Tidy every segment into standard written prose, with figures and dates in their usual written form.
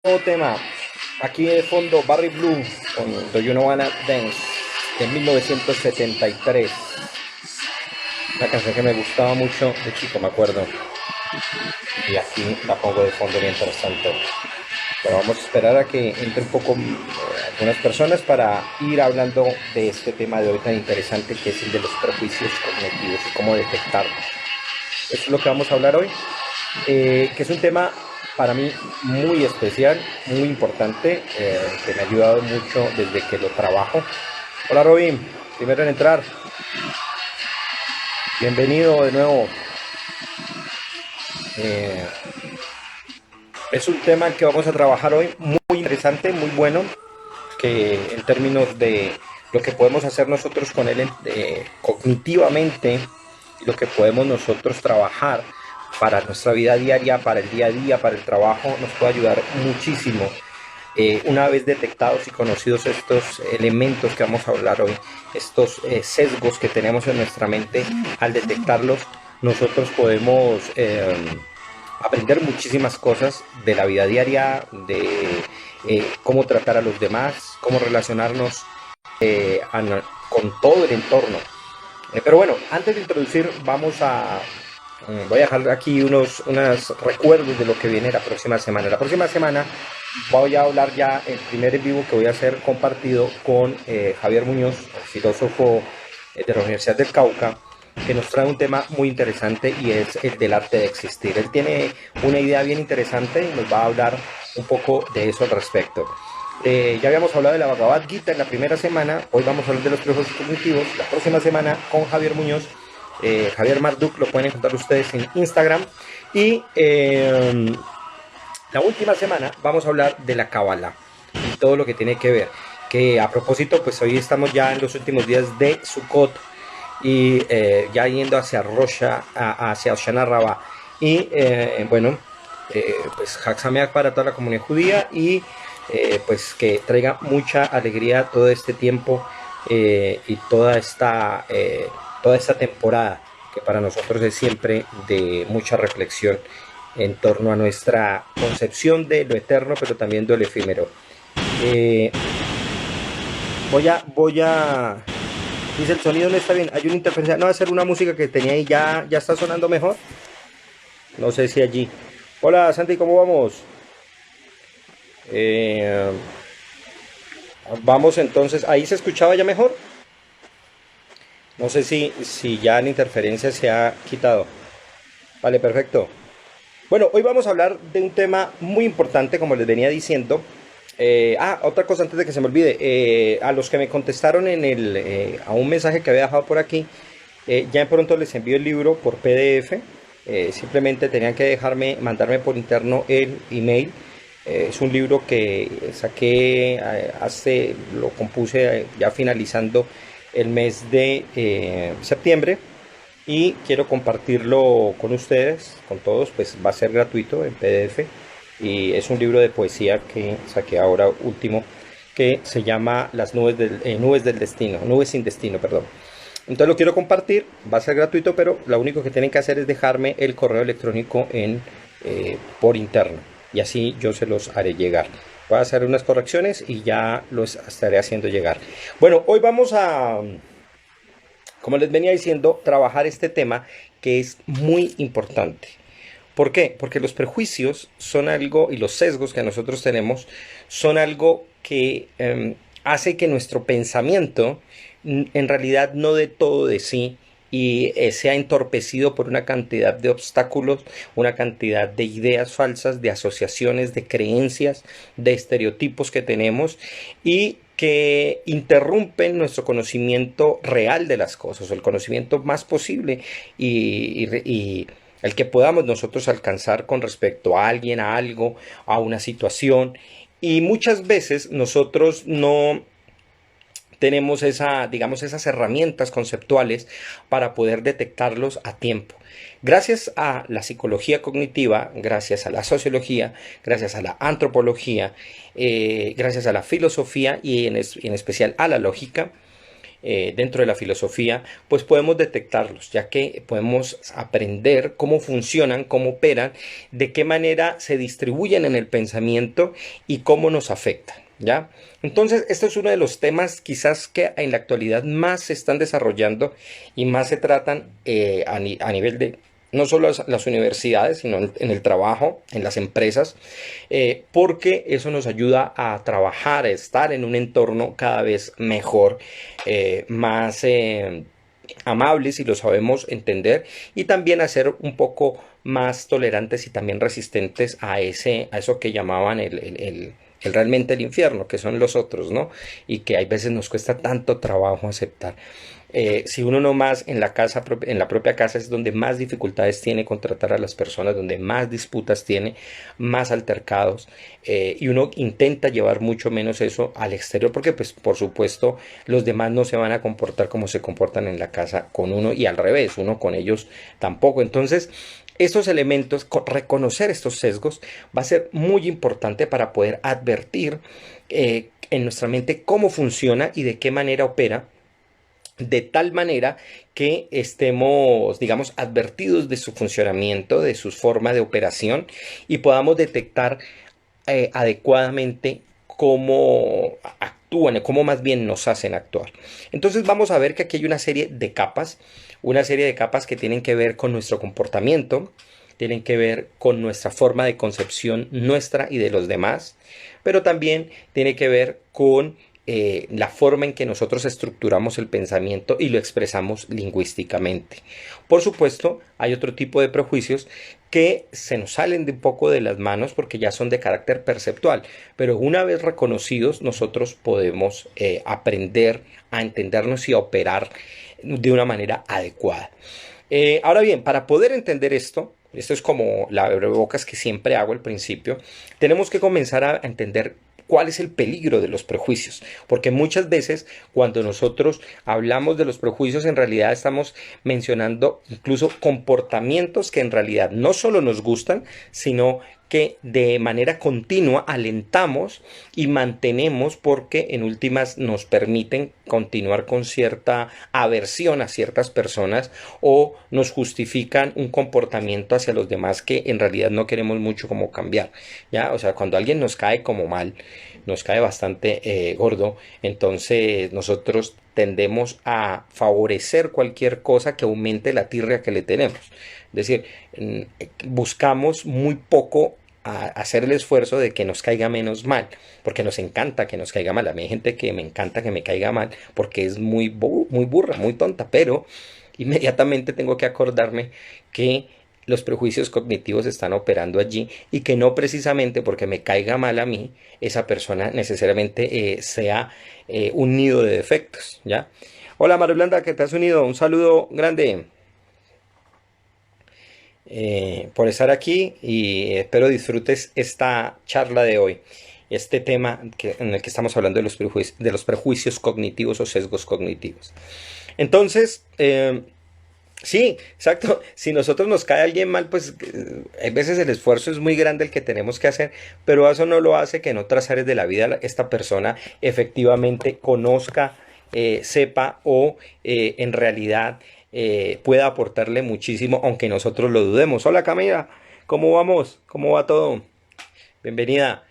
Nuevo tema, aquí de fondo Barry Blue con Do You Know Wanna Dance de 1973, una canción que me gustaba mucho de chico, me acuerdo, y aquí la pongo de fondo mientras tanto. Pero vamos a esperar a que entre un poco algunas personas para ir hablando de este tema de hoy tan interesante que es el de los prejuicios cognitivos y cómo detectarlos. Eso es lo que vamos a hablar hoy, que es un tema para mí muy especial, muy importante, que me ha ayudado mucho desde que lo trabajo. Hola Robin, primero en entrar, bienvenido de nuevo. Eh, es un tema que vamos a trabajar hoy muy interesante, muy bueno, que en términos de lo que podemos hacer nosotros con él cognitivamente, lo que podemos nosotros trabajar para nuestra vida diaria, para el día a día, para el trabajo, nos puede ayudar muchísimo. Una vez detectados y conocidos estos elementos que vamos a hablar hoy, estos sesgos que tenemos en nuestra mente, al detectarlos, nosotros podemos aprender muchísimas cosas de la vida diaria, de cómo tratar a los demás, cómo relacionarnos con todo el entorno. Pero bueno, antes de introducir, voy a dejar aquí unos recuerdos de lo que viene la próxima semana. La próxima semana voy a hablar ya el primer en vivo que voy a hacer compartido con Javier Muñoz, filósofo de la Universidad del Cauca, que nos trae un tema muy interesante y es el del arte de existir. Él tiene una idea bien interesante y nos va a hablar un poco de eso al respecto. Ya habíamos hablado de la Bhagavad Gita en la primera semana, hoy vamos a hablar de los prejuicios cognitivos, la próxima semana con Javier Muñoz, Javier Marduk, lo pueden encontrar ustedes en Instagram, y la última semana vamos a hablar de la Kabbalah y todo lo que tiene que ver, que a propósito, pues hoy estamos ya en los últimos días de Sukkot y ya yendo hacia hacia Hoshana Rabbah, y bueno, pues Hag Sameach para toda la comunidad judía y pues que traiga mucha alegría todo este tiempo y toda esta temporada que para nosotros es siempre de mucha reflexión en torno a nuestra concepción de lo eterno, pero también de lo efímero. Eh, voy a Dice el sonido no está bien, hay una interferencia. No, va a ser una música que tenía ahí, ya está sonando mejor. No sé si allí. Hola Santi, ¿cómo vamos? Eh, Vamos entonces, ahí se escuchaba ya mejor. No sé si ya la interferencia se ha quitado. Vale, perfecto. Bueno, hoy vamos a hablar de un tema muy importante, como les venía diciendo. Otra cosa antes de que se me olvide. A los que me contestaron a un mensaje que había dejado por aquí, ya pronto les envío el libro por PDF. Simplemente tenían que mandarme por interno el email. Es un libro que saqué lo compuse ya finalizando el mes de septiembre y quiero compartirlo con ustedes, con todos, pues va a ser gratuito en PDF y es un libro de poesía que saqué ahora último que se llama Nubes del Destino, Nubes sin Destino, perdón. Entonces lo quiero compartir, va a ser gratuito, pero lo único que tienen que hacer es dejarme el correo electrónico por interno y así yo se los haré llegar. Voy a hacer unas correcciones y ya los estaré haciendo llegar. Bueno, hoy vamos a, como les venía diciendo, trabajar este tema que es muy importante. ¿Por qué? Porque los prejuicios son algo, y los sesgos que nosotros tenemos, son algo que hace que nuestro pensamiento en realidad no dé todo de sí y sea entorpecido por una cantidad de obstáculos, una cantidad de ideas falsas, de asociaciones, de creencias, de estereotipos que tenemos y que interrumpen nuestro conocimiento real de las cosas, o el conocimiento más posible y el que podamos nosotros alcanzar con respecto a alguien, a algo, a una situación. Y muchas veces nosotros no tenemos digamos, esas herramientas conceptuales para poder detectarlos a tiempo. Gracias a la psicología cognitiva, gracias a la sociología, gracias a la antropología, gracias a la filosofía y en especial a la lógica, dentro de la filosofía, pues podemos detectarlos, ya que podemos aprender cómo funcionan, cómo operan, de qué manera se distribuyen en el pensamiento y cómo nos afectan. ¿Ya? Entonces, este es uno de los temas quizás que en la actualidad más se están desarrollando y más se tratan a nivel de no solo las universidades, sino en el trabajo, en las empresas, porque eso nos ayuda a trabajar, a estar en un entorno cada vez mejor, más amables si lo sabemos entender y también a ser un poco más tolerantes y también resistentes a eso que llamaban realmente el infierno, que son los otros, ¿no? Y que hay veces nos cuesta tanto trabajo aceptar. Si uno no más en la casa, en la propia casa es donde más dificultades tiene con tratar a las personas, donde más disputas tiene, más altercados, y uno intenta llevar mucho menos eso al exterior porque pues por supuesto los demás no se van a comportar como se comportan en la casa con uno y al revés, uno con ellos tampoco. Entonces estos elementos, reconocer estos sesgos va a ser muy importante para poder advertir en nuestra mente cómo funciona y de qué manera opera, de tal manera que estemos, digamos, advertidos de su funcionamiento, de su forma de operación y podamos detectar adecuadamente cómo actúan, cómo más bien nos hacen actuar. Entonces vamos a ver que aquí hay una serie de capas que tienen que ver con nuestro comportamiento, tienen que ver con nuestra forma de concepción nuestra y de los demás, pero también tiene que ver con la forma en que nosotros estructuramos el pensamiento y lo expresamos lingüísticamente. Por supuesto, hay otro tipo de prejuicios que se nos salen de un poco de las manos porque ya son de carácter perceptual, pero una vez reconocidos nosotros podemos aprender a entendernos y a operar de una manera adecuada. Ahora bien, para poder entender esto es como la abrebocas que siempre hago al principio, tenemos que comenzar a entender cuál es el peligro de los prejuicios, porque muchas veces cuando nosotros hablamos de los prejuicios en realidad estamos mencionando incluso comportamientos que en realidad no solo nos gustan, sino que de manera continua alentamos y mantenemos porque en últimas nos permiten continuar con cierta aversión a ciertas personas o nos justifican un comportamiento hacia los demás que en realidad no queremos mucho como cambiar, ¿ya? O sea, cuando alguien nos cae como mal, nos cae bastante gordo, entonces nosotros tendemos a favorecer cualquier cosa que aumente la tirria que le tenemos. Es decir, buscamos muy poco a hacer el esfuerzo de que nos caiga menos mal, porque nos encanta que nos caiga mal. A mí hay gente que me encanta que me caiga mal porque es muy burra, muy tonta, pero inmediatamente tengo que acordarme que los prejuicios cognitivos están operando allí y que no precisamente porque me caiga mal a mí, esa persona necesariamente sea un nido de defectos, ¿ya? Hola Marulanda, ¿qué te has unido? Un saludo grande por estar aquí y espero disfrutes esta charla de hoy, este tema en el que estamos hablando de los prejuicios cognitivos o sesgos cognitivos. Entonces, sí, exacto. Si nosotros nos cae alguien mal, pues hay veces el esfuerzo es muy grande el que tenemos que hacer, pero eso no lo hace que en otras áreas de la vida esta persona efectivamente conozca, sepa o en realidad pueda aportarle muchísimo, aunque nosotros lo dudemos. Hola Camila, ¿cómo vamos? ¿Cómo va todo? Bienvenida.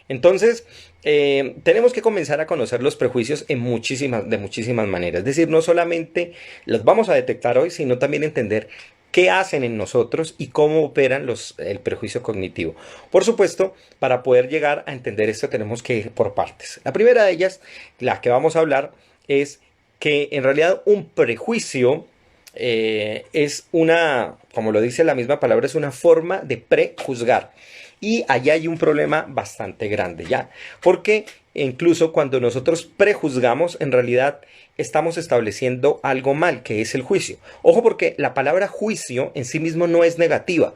Entonces, tenemos que comenzar a conocer los prejuicios de muchísimas maneras. Es decir, no solamente los vamos a detectar hoy, sino también entender qué hacen en nosotros y cómo operan el prejuicio cognitivo. Por supuesto, para poder llegar a entender esto tenemos que ir por partes. La primera de ellas, la que vamos a hablar, es que en realidad un prejuicio es como lo dice la misma palabra, es una forma de prejuzgar. Y allá hay un problema bastante grande, ¿ya? Porque incluso cuando nosotros prejuzgamos, en realidad estamos estableciendo algo mal, que es el juicio. Ojo, porque la palabra juicio en sí mismo no es negativa,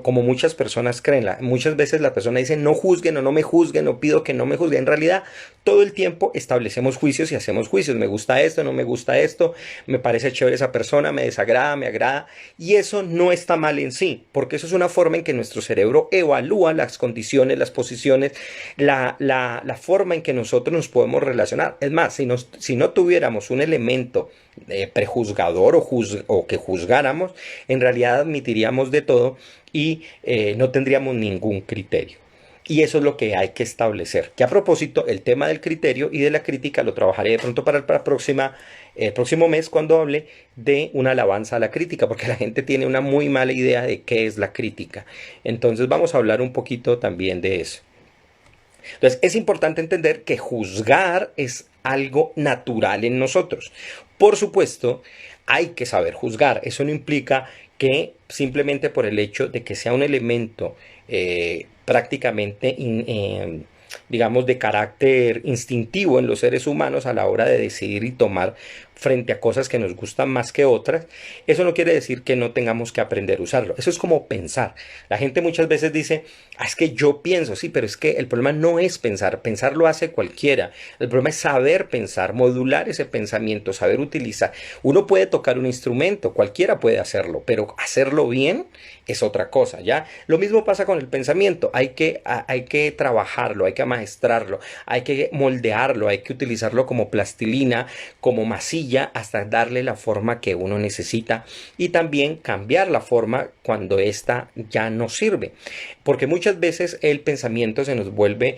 como muchas personas creen. Muchas veces la persona dice no juzguen o no me juzguen o pido que no me juzguen. En realidad, todo el tiempo establecemos juicios y hacemos juicios. Me gusta esto, no me gusta esto, me parece chévere esa persona, me desagrada, me agrada. Y eso no está mal en sí, porque eso es una forma en que nuestro cerebro evalúa las condiciones, las posiciones, la forma en que nosotros nos podemos relacionar. Es más, si no tuviéramos un elemento prejuzgador o que juzgáramos, en realidad admitiríamos de todo y no tendríamos ningún criterio. Y eso es lo que hay que establecer. Que a propósito, el tema del criterio y de la crítica lo trabajaré de pronto para el próximo mes cuando hable de una alabanza a la crítica, porque la gente tiene una muy mala idea de qué es la crítica. Entonces vamos a hablar un poquito también de eso. Entonces es importante entender que juzgar es algo natural en nosotros. Por supuesto, hay que saber juzgar. Eso no implica que simplemente por el hecho de que sea un elemento prácticamente, digamos, de carácter instintivo en los seres humanos a la hora de decidir y tomar frente a cosas que nos gustan más que otras, eso no quiere decir que no tengamos que aprender a usarlo. Eso es como pensar. La gente muchas veces dice, es que yo pienso, sí, pero es que el problema no es pensar. Pensar lo hace cualquiera. El problema es saber pensar, modular ese pensamiento, saber utilizar. Uno puede tocar un instrumento, cualquiera puede hacerlo, pero hacerlo bien es otra cosa, ¿ya? Lo mismo pasa con el pensamiento. Hay que trabajarlo, hay que amaestrarlo, hay que moldearlo, hay que utilizarlo como plastilina, como masilla, hasta darle la forma que uno necesita y también cambiar la forma cuando ésta ya no sirve. Porque muchas veces el pensamiento se nos vuelve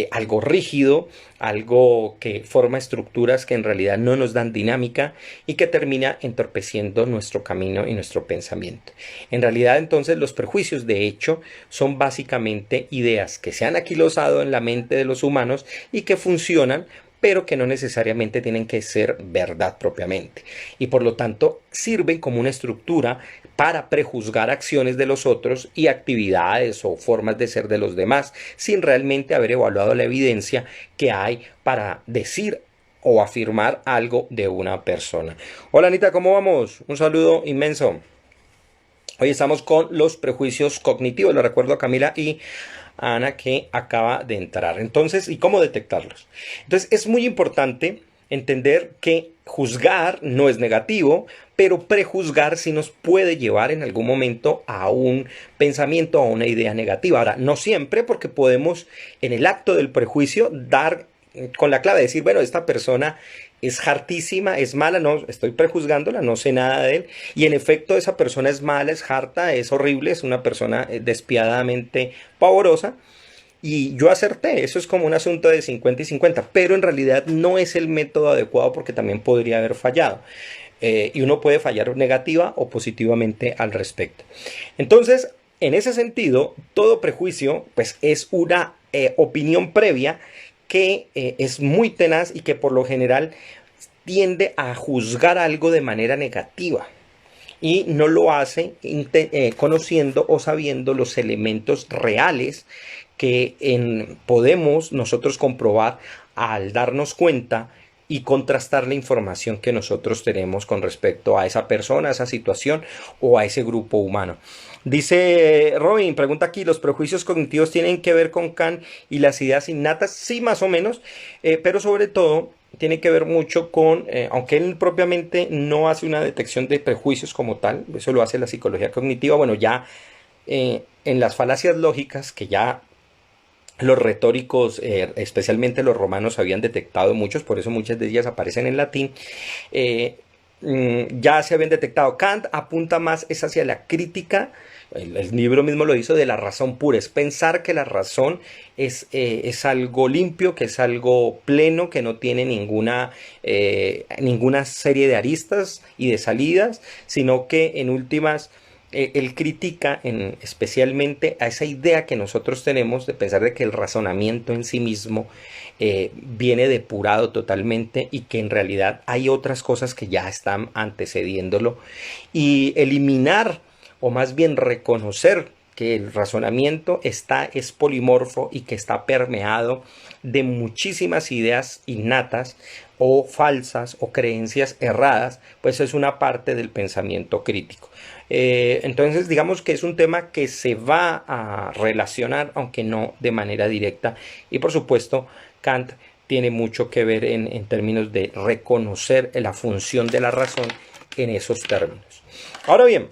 algo rígido, algo que forma estructuras que en realidad no nos dan dinámica y que termina entorpeciendo nuestro camino y nuestro pensamiento. En realidad, entonces, los prejuicios, de hecho, son básicamente ideas que se han aquilosado en la mente de los humanos y que funcionan, pero que no necesariamente tienen que ser verdad propiamente. Y por lo tanto, sirven como una estructura para prejuzgar acciones de los otros y actividades o formas de ser de los demás, sin realmente haber evaluado la evidencia que hay para decir o afirmar algo de una persona. Hola Anita, ¿cómo vamos? Un saludo inmenso. Hoy estamos con los prejuicios cognitivos, lo recuerdo a Camila y a Ana que acaba de entrar. Entonces, ¿y cómo detectarlos? Entonces, es muy importante entender que juzgar no es negativo, pero prejuzgar sí nos puede llevar en algún momento a un pensamiento, a una idea negativa. Ahora, no siempre, porque podemos en el acto del prejuicio dar con la clave, decir, bueno, esta persona es hartísima, es mala, no, estoy prejuzgándola, no sé nada de él, y en efecto esa persona es mala, es harta, es horrible, es una persona despiadadamente pavorosa, y yo acerté. Eso es como un asunto de 50 y 50, pero en realidad no es el método adecuado porque también podría haber fallado. Y uno puede fallar negativa o positivamente al respecto. Entonces, en ese sentido, todo prejuicio pues, es una opinión previa que es muy tenaz y que por lo general tiende a juzgar algo de manera negativa y no lo hace conociendo o sabiendo los elementos reales que podemos nosotros comprobar al darnos cuenta y contrastar la información que nosotros tenemos con respecto a esa persona, a esa situación o a ese grupo humano. Dice Robin, pregunta aquí, ¿los prejuicios cognitivos tienen que ver con Kant y las ideas innatas? Sí, más o menos, pero sobre todo tiene que ver mucho con, aunque él propiamente no hace una detección de prejuicios como tal, eso lo hace la psicología cognitiva, bueno, ya en las falacias lógicas que ya los retóricos, especialmente los romanos, habían detectado muchos, por eso muchas de ellas aparecen en latín, ya se habían detectado. Kant apunta más es hacia la crítica, el libro mismo lo hizo, de la razón pura, es pensar que la razón es algo limpio, que es algo pleno, que no tiene ninguna serie de aristas y de salidas, sino que en últimas él critica especialmente a esa idea que nosotros tenemos de pensar de que el razonamiento en sí mismo viene depurado totalmente y que en realidad hay otras cosas que ya están antecediéndolo, y eliminar o más bien reconocer que el razonamiento es polimorfo y que está permeado de muchísimas ideas innatas o falsas o creencias erradas, pues es una parte del pensamiento crítico. Entonces digamos que es un tema que se va a relacionar, aunque no de manera directa, y por supuesto Kant tiene mucho que ver en términos de reconocer la función de la razón en esos términos. Ahora bien,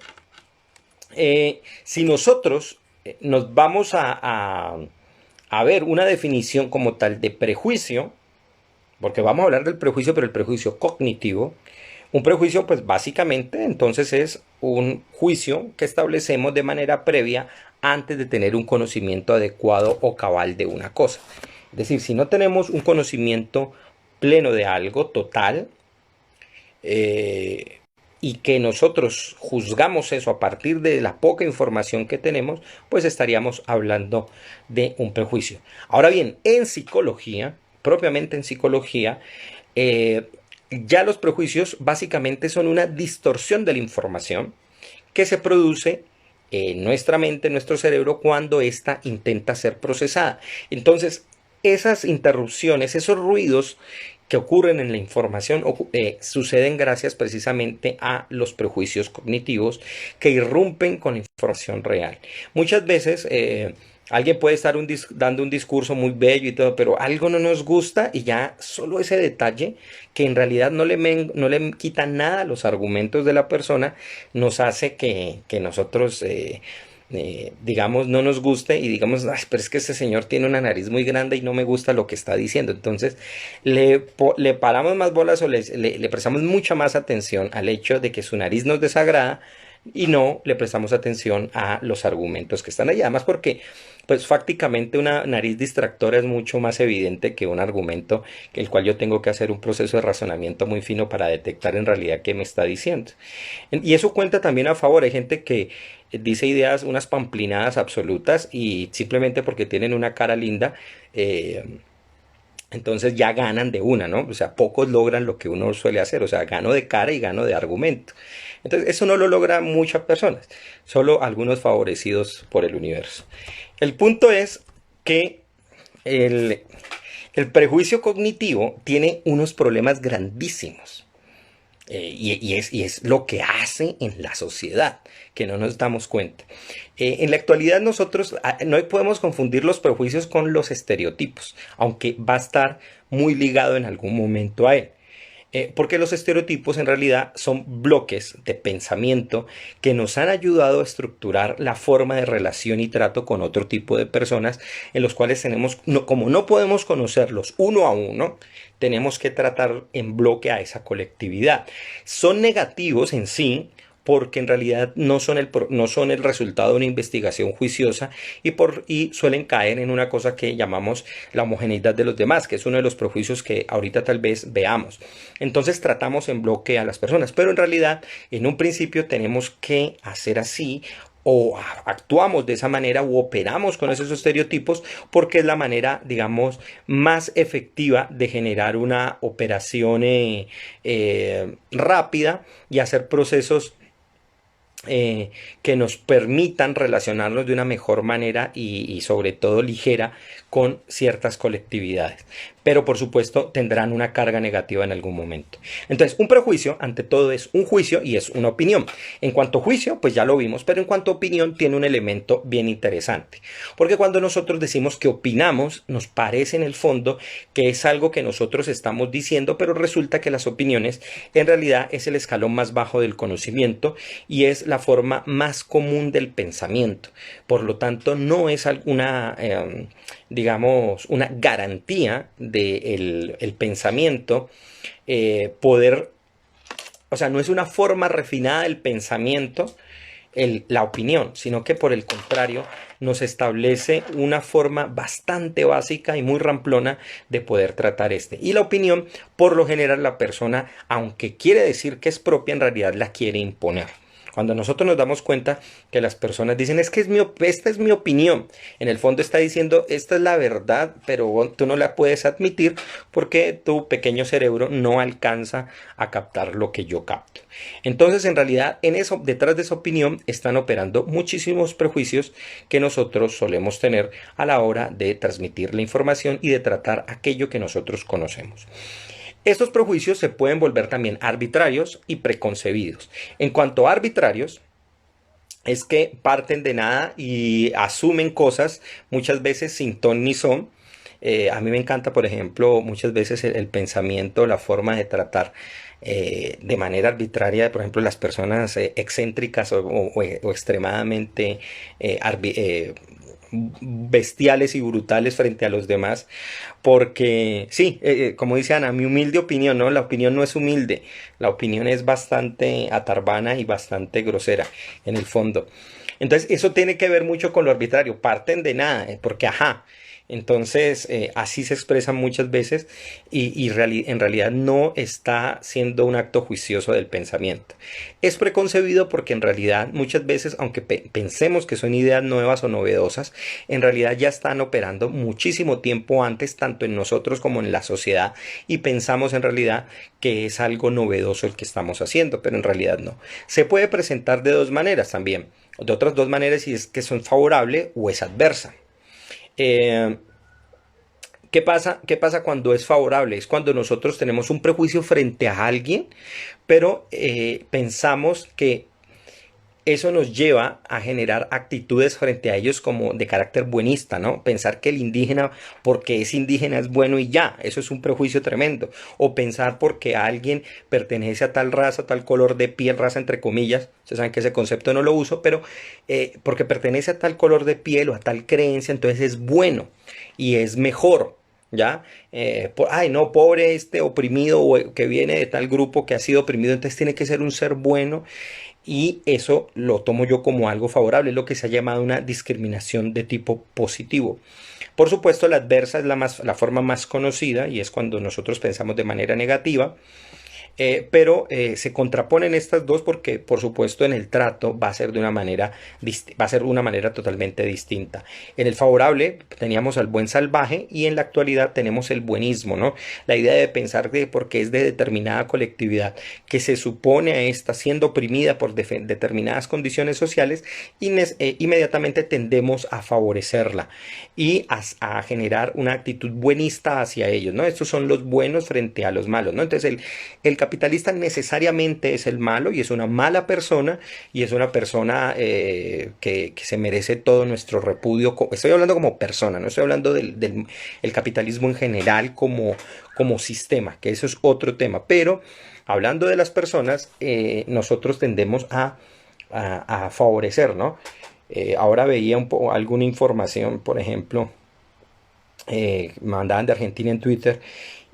si nosotros nos vamos a ver una definición como tal de prejuicio, porque vamos a hablar del prejuicio, pero el prejuicio cognitivo. Un prejuicio, pues básicamente, entonces es un juicio que establecemos de manera previa antes de tener un conocimiento adecuado o cabal de una cosa. Es decir, si no tenemos un conocimiento pleno de algo, total, eh, y que nosotros juzgamos eso a partir de la poca información que tenemos, pues estaríamos hablando de un prejuicio. Ahora bien, en psicología, propiamente en psicología, ya los prejuicios básicamente son una distorsión de la información que se produce en nuestra mente, en nuestro cerebro, cuando ésta intenta ser procesada. Entonces, esas interrupciones, esos ruidos que ocurren en la información suceden gracias precisamente a los prejuicios cognitivos que irrumpen con la información real. Muchas veces alguien puede estar dando un discurso muy bello y todo, pero algo no nos gusta y ya solo ese detalle que en realidad no le quita nada a los argumentos de la persona nos hace que nosotros digamos, no nos guste y digamos, "Ay, pero es que este señor tiene una nariz muy grande y no me gusta lo que está diciendo". Entonces, le paramos más bolas o le prestamos mucha más atención al hecho de que su nariz nos desagrada y no le prestamos atención a los argumentos que están allá. Además, porque, pues, fácticamente una nariz distractora es mucho más evidente que un argumento, que el cual yo tengo que hacer un proceso de razonamiento muy fino para detectar en realidad qué me está diciendo. Y eso cuenta también a favor. Hay gente que dice ideas, unas pamplinadas absolutas y simplemente porque tienen una cara linda, entonces ya ganan de una, ¿no? O sea, pocos logran lo que uno suele hacer, o sea, gano de cara y gano de argumento. Entonces, eso no lo logran muchas personas, solo algunos favorecidos por el universo. El punto es que el, el prejuicio cognitivo tiene unos problemas grandísimos. Y es lo que hace en la sociedad, que no nos damos cuenta. En la actualidad nosotros no podemos confundir los prejuicios con los estereotipos, aunque va a estar muy ligado en algún momento a él. Porque los estereotipos en realidad son bloques de pensamiento que nos han ayudado a estructurar la forma de relación y trato con otro tipo de personas en los cuales tenemos, como no podemos conocerlos uno a uno, tenemos que tratar en bloque a esa colectividad. Son negativos en sí, porque en realidad no son el resultado de una investigación juiciosa y suelen caer en una cosa que llamamos la homogeneidad de los demás, que es uno de los prejuicios que ahorita tal vez veamos. Entonces tratamos en bloque a las personas, pero en realidad en un principio tenemos que hacer así o actuamos de esa manera o operamos con esos estereotipos porque es la manera, digamos, más efectiva de generar una operación rápida y hacer procesos que nos permitan relacionarnos de una mejor manera y sobre todo ligera con ciertas colectividades. Pero por supuesto tendrán una carga negativa en algún momento. Entonces, un prejuicio ante todo es un juicio y es una opinión. En cuanto a juicio, pues ya lo vimos, pero en cuanto a opinión tiene un elemento bien interesante. Porque cuando nosotros decimos que opinamos, nos parece en el fondo que es algo que nosotros estamos diciendo, pero resulta que las opiniones en realidad es el escalón más bajo del conocimiento y es la forma más común del pensamiento. Por lo tanto, no es alguna, digamos, una garantía del el pensamiento poder, o sea, no es una forma refinada del pensamiento la opinión, sino que por el contrario nos establece una forma bastante básica y muy ramplona de poder tratar este. Y la opinión, por lo general, la persona, aunque quiere decir que es propia, en realidad la quiere imponer. Cuando nosotros nos damos cuenta que las personas dicen, es que esta es mi opinión, en el fondo está diciendo, esta es la verdad, pero tú no la puedes admitir porque tu pequeño cerebro no alcanza a captar lo que yo capto. Entonces, en realidad, detrás de esa opinión están operando muchísimos prejuicios que nosotros solemos tener a la hora de transmitir la información y de tratar aquello que nosotros conocemos. Estos prejuicios se pueden volver también arbitrarios y preconcebidos. En cuanto a arbitrarios, es que parten de nada y asumen cosas muchas veces sin ton ni son. A mí me encanta, por ejemplo, muchas veces el pensamiento, la forma de tratar de manera arbitraria, por ejemplo, las personas excéntricas o extremadamente bestiales y brutales frente a los demás, porque sí, como dice Ana, mi humilde opinión, ¿no? La opinión no es humilde, la opinión es bastante atarbana y bastante grosera en el fondo. Entonces, eso tiene que ver mucho con lo arbitrario, parten de nada, porque ajá. Entonces, así se expresan muchas veces y en realidad no está siendo un acto juicioso del pensamiento. Es preconcebido porque en realidad muchas veces, aunque pensemos que son ideas nuevas o novedosas, en realidad ya están operando muchísimo tiempo antes, tanto en nosotros como en la sociedad, y pensamos en realidad que es algo novedoso el que estamos haciendo, pero en realidad no. Se puede presentar de dos maneras también, de otras dos maneras, y es que son favorable o es adversa. Eh, ¿Qué pasa cuando es favorable? Es cuando nosotros tenemos un prejuicio frente a alguien, pero pensamos que eso nos lleva a generar actitudes frente a ellos como de carácter buenista, ¿no? Pensar que el indígena, porque es indígena, es bueno y ya, eso es un prejuicio tremendo. O pensar porque alguien pertenece a tal raza, tal color de piel, raza entre comillas, ustedes saben que ese concepto no lo uso, pero porque pertenece a tal color de piel o a tal creencia, entonces es bueno y es mejor. ¿Ya? Ay, no, pobre este oprimido o que viene de tal grupo que ha sido oprimido, entonces tiene que ser un ser bueno y eso lo tomo yo como algo favorable, es lo que se ha llamado una discriminación de tipo positivo. Por supuesto, la adversa es la forma más conocida y es cuando nosotros pensamos de manera negativa. Pero se contraponen estas dos porque, por supuesto, en el trato va a ser de una manera, va a ser una manera totalmente distinta. En el favorable teníamos al buen salvaje y en la actualidad tenemos el buenismo, ¿no? La idea de pensar que porque es de determinada colectividad que se supone está siendo oprimida por determinadas condiciones sociales, inmediatamente tendemos a favorecerla y a generar una actitud buenista hacia ellos, ¿no? Estos son los buenos frente a los malos, ¿no? Entonces el capitalista necesariamente es el malo y es una mala persona y es una persona que se merece todo nuestro repudio. Estoy hablando como persona, no estoy hablando del el capitalismo en general como sistema, que eso es otro tema. Pero hablando de las personas, nosotros tendemos a favorecer, ¿no? Ahora veía alguna información, por ejemplo, mandaban de Argentina en Twitter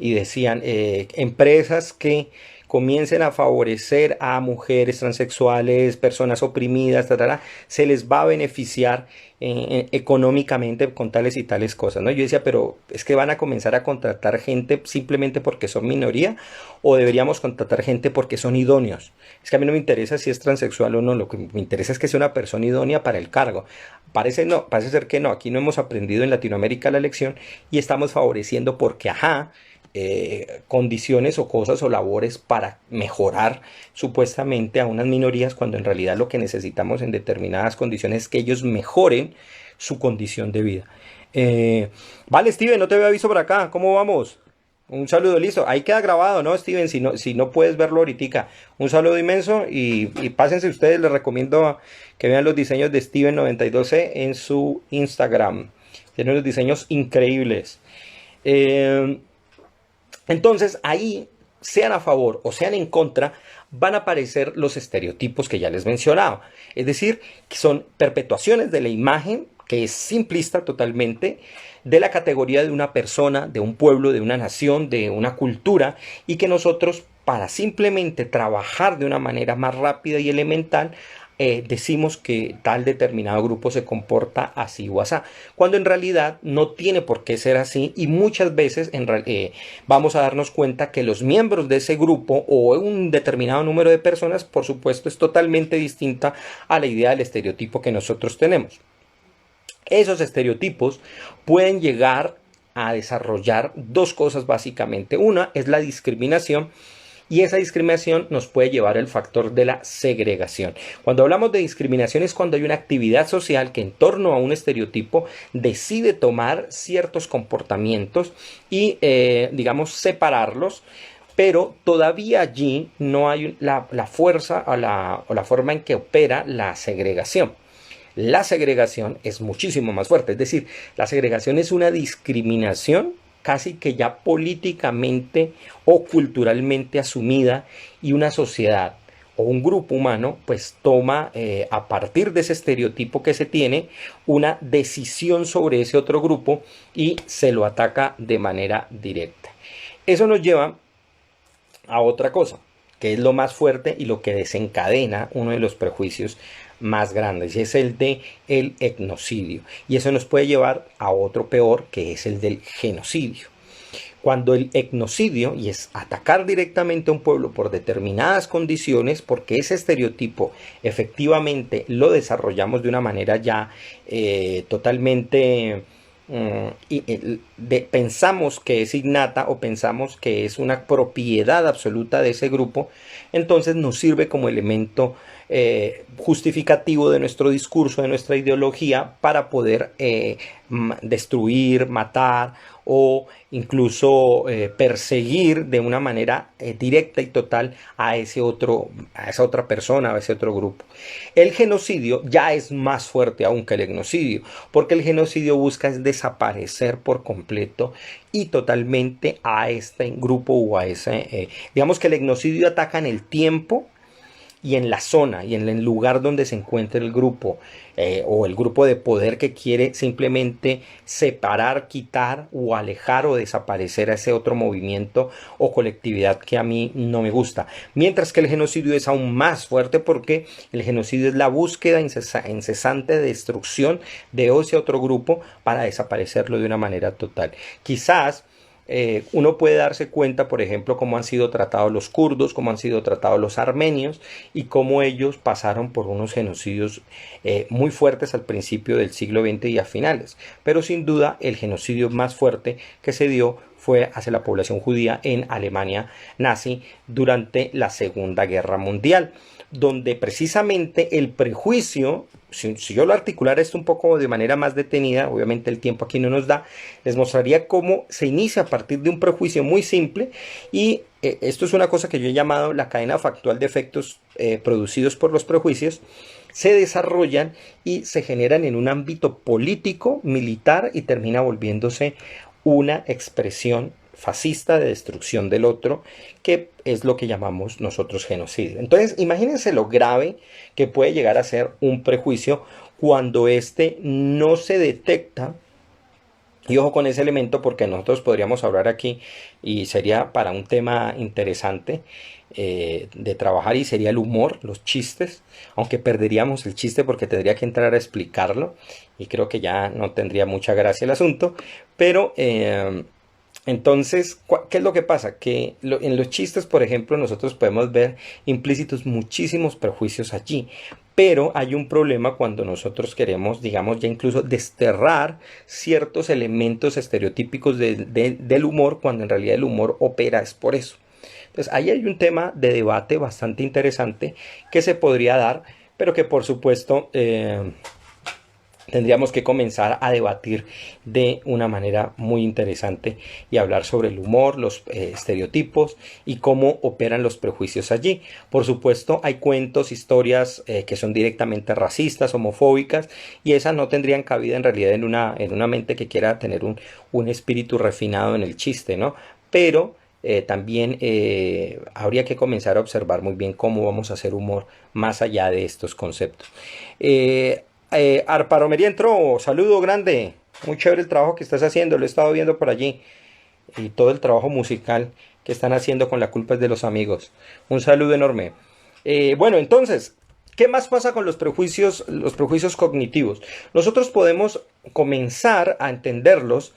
y decían empresas que comiencen a favorecer a mujeres transexuales, personas oprimidas, se les va a beneficiar económicamente con tales y tales cosas, ¿no? Yo decía, pero es que van a comenzar a contratar gente simplemente porque son minoría o deberíamos contratar gente porque son idóneos. Es que a mí no me interesa si es transexual o no, lo que me interesa es que sea una persona idónea para el cargo. Parece ser que no, aquí no hemos aprendido en Latinoamérica la lección y estamos favoreciendo porque, ajá, condiciones o cosas o labores para mejorar supuestamente a unas minorías cuando en realidad lo que necesitamos en determinadas condiciones es que ellos mejoren su condición de vida. Vale, Steven, no te había visto por acá, ¿cómo vamos? Un saludo, listo. Ahí queda grabado, ¿no, Steven? Si no puedes verlo ahorita. Un saludo inmenso y pásense ustedes. Les recomiendo que vean los diseños de Steven92C en su Instagram. Tiene unos diseños increíbles. Entonces ahí, sean a favor o sean en contra, van a aparecer los estereotipos que ya les mencionaba. Es decir, que son perpetuaciones de la imagen, que es simplista totalmente, de la categoría de una persona, de un pueblo, de una nación, de una cultura, y que nosotros, para simplemente trabajar de una manera más rápida y elemental, decimos que tal determinado grupo se comporta así o así, cuando en realidad no tiene por qué ser así y muchas veces vamos a darnos cuenta que los miembros de ese grupo o un determinado número de personas, por supuesto, es totalmente distinta a la idea del estereotipo que nosotros tenemos. Esos estereotipos pueden llegar a desarrollar dos cosas básicamente. Una es la discriminación y esa discriminación nos puede llevar al factor de la segregación. Cuando hablamos de discriminación es cuando hay una actividad social que en torno a un estereotipo decide tomar ciertos comportamientos y, digamos, separarlos, pero todavía allí no hay la fuerza o la forma en que opera la segregación. La segregación es muchísimo más fuerte, es decir, la segregación es una discriminación casi que ya políticamente o culturalmente asumida y una sociedad o un grupo humano pues toma a partir de ese estereotipo que se tiene una decisión sobre ese otro grupo y se lo ataca de manera directa. Eso nos lleva a otra cosa, que es lo más fuerte y lo que desencadena uno de los prejuicios más grandes, y es el de el etnocidio. Y eso nos puede llevar a otro peor, que es el del genocidio. Cuando el etnocidio, y es atacar directamente a un pueblo por determinadas condiciones, porque ese estereotipo efectivamente lo desarrollamos de una manera ya totalmente pensamos que es innata o pensamos que es una propiedad absoluta de ese grupo, entonces nos sirve como elemento justificativo de nuestro discurso, de nuestra ideología, para poder destruir, matar o incluso perseguir de una manera directa y total a esa otra persona, a ese otro grupo. El genocidio ya es más fuerte aún que el etnocidio, porque el genocidio busca es desaparecer por completo y totalmente a este grupo o a ese, digamos que el etnocidio ataca en el tiempo y en la zona y en el lugar donde se encuentra el grupo o el grupo de poder que quiere simplemente separar, quitar o alejar o desaparecer a ese otro movimiento o colectividad que a mí no me gusta. Mientras que el genocidio es aún más fuerte, porque el genocidio es la búsqueda incesante de destrucción de ese otro grupo para desaparecerlo de una manera total. Quizás uno puede darse cuenta, por ejemplo, cómo han sido tratados los kurdos, cómo han sido tratados los armenios y cómo ellos pasaron por unos genocidios muy fuertes al principio del siglo XX y a finales. Pero sin duda el genocidio más fuerte que se dio fue hacia la población judía en Alemania nazi durante la Segunda Guerra Mundial, donde precisamente el prejuicio, si yo lo articulara esto un poco de manera más detenida, obviamente el tiempo aquí no nos da, les mostraría cómo se inicia a partir de un prejuicio muy simple, y esto es una cosa que yo he llamado la cadena factual de efectos producidos por los prejuicios. Se desarrollan y se generan en un ámbito político, militar, y termina volviéndose una expresión fascista de destrucción del otro, que es lo que llamamos nosotros genocidio. Entonces, imagínense lo grave que puede llegar a ser un prejuicio cuando éste no se detecta. Y ojo con ese elemento, porque nosotros podríamos hablar aquí y sería para un tema interesante de trabajar, y sería el humor, los chistes, aunque perderíamos el chiste porque tendría que entrar a explicarlo y creo que ya no tendría mucha gracia el asunto, pero entonces, ¿qué es lo que pasa? Que en los chistes, por ejemplo, nosotros podemos ver implícitos muchísimos prejuicios allí, pero hay un problema cuando nosotros queremos, digamos, ya incluso desterrar ciertos elementos estereotípicos del humor, cuando en realidad el humor opera es por eso. Entonces, ahí hay un tema de debate bastante interesante que se podría dar, pero que por supuesto tendríamos que comenzar a debatir de una manera muy interesante y hablar sobre el humor, los estereotipos y cómo operan los prejuicios allí. Por supuesto, hay cuentos, historias que son directamente racistas, homofóbicas, y esas no tendrían cabida en realidad en una mente que quiera tener un espíritu refinado en el chiste, ¿no? Pero también habría que comenzar a observar muy bien cómo vamos a hacer humor más allá de estos conceptos. Arparomería entró, saludo grande, muy chévere el trabajo que estás haciendo, lo he estado viendo por allí, y todo el trabajo musical que están haciendo con La culpa es de los amigos. Un saludo enorme. Bueno, entonces, ¿qué más pasa con los prejuicios cognitivos? Nosotros podemos comenzar a entenderlos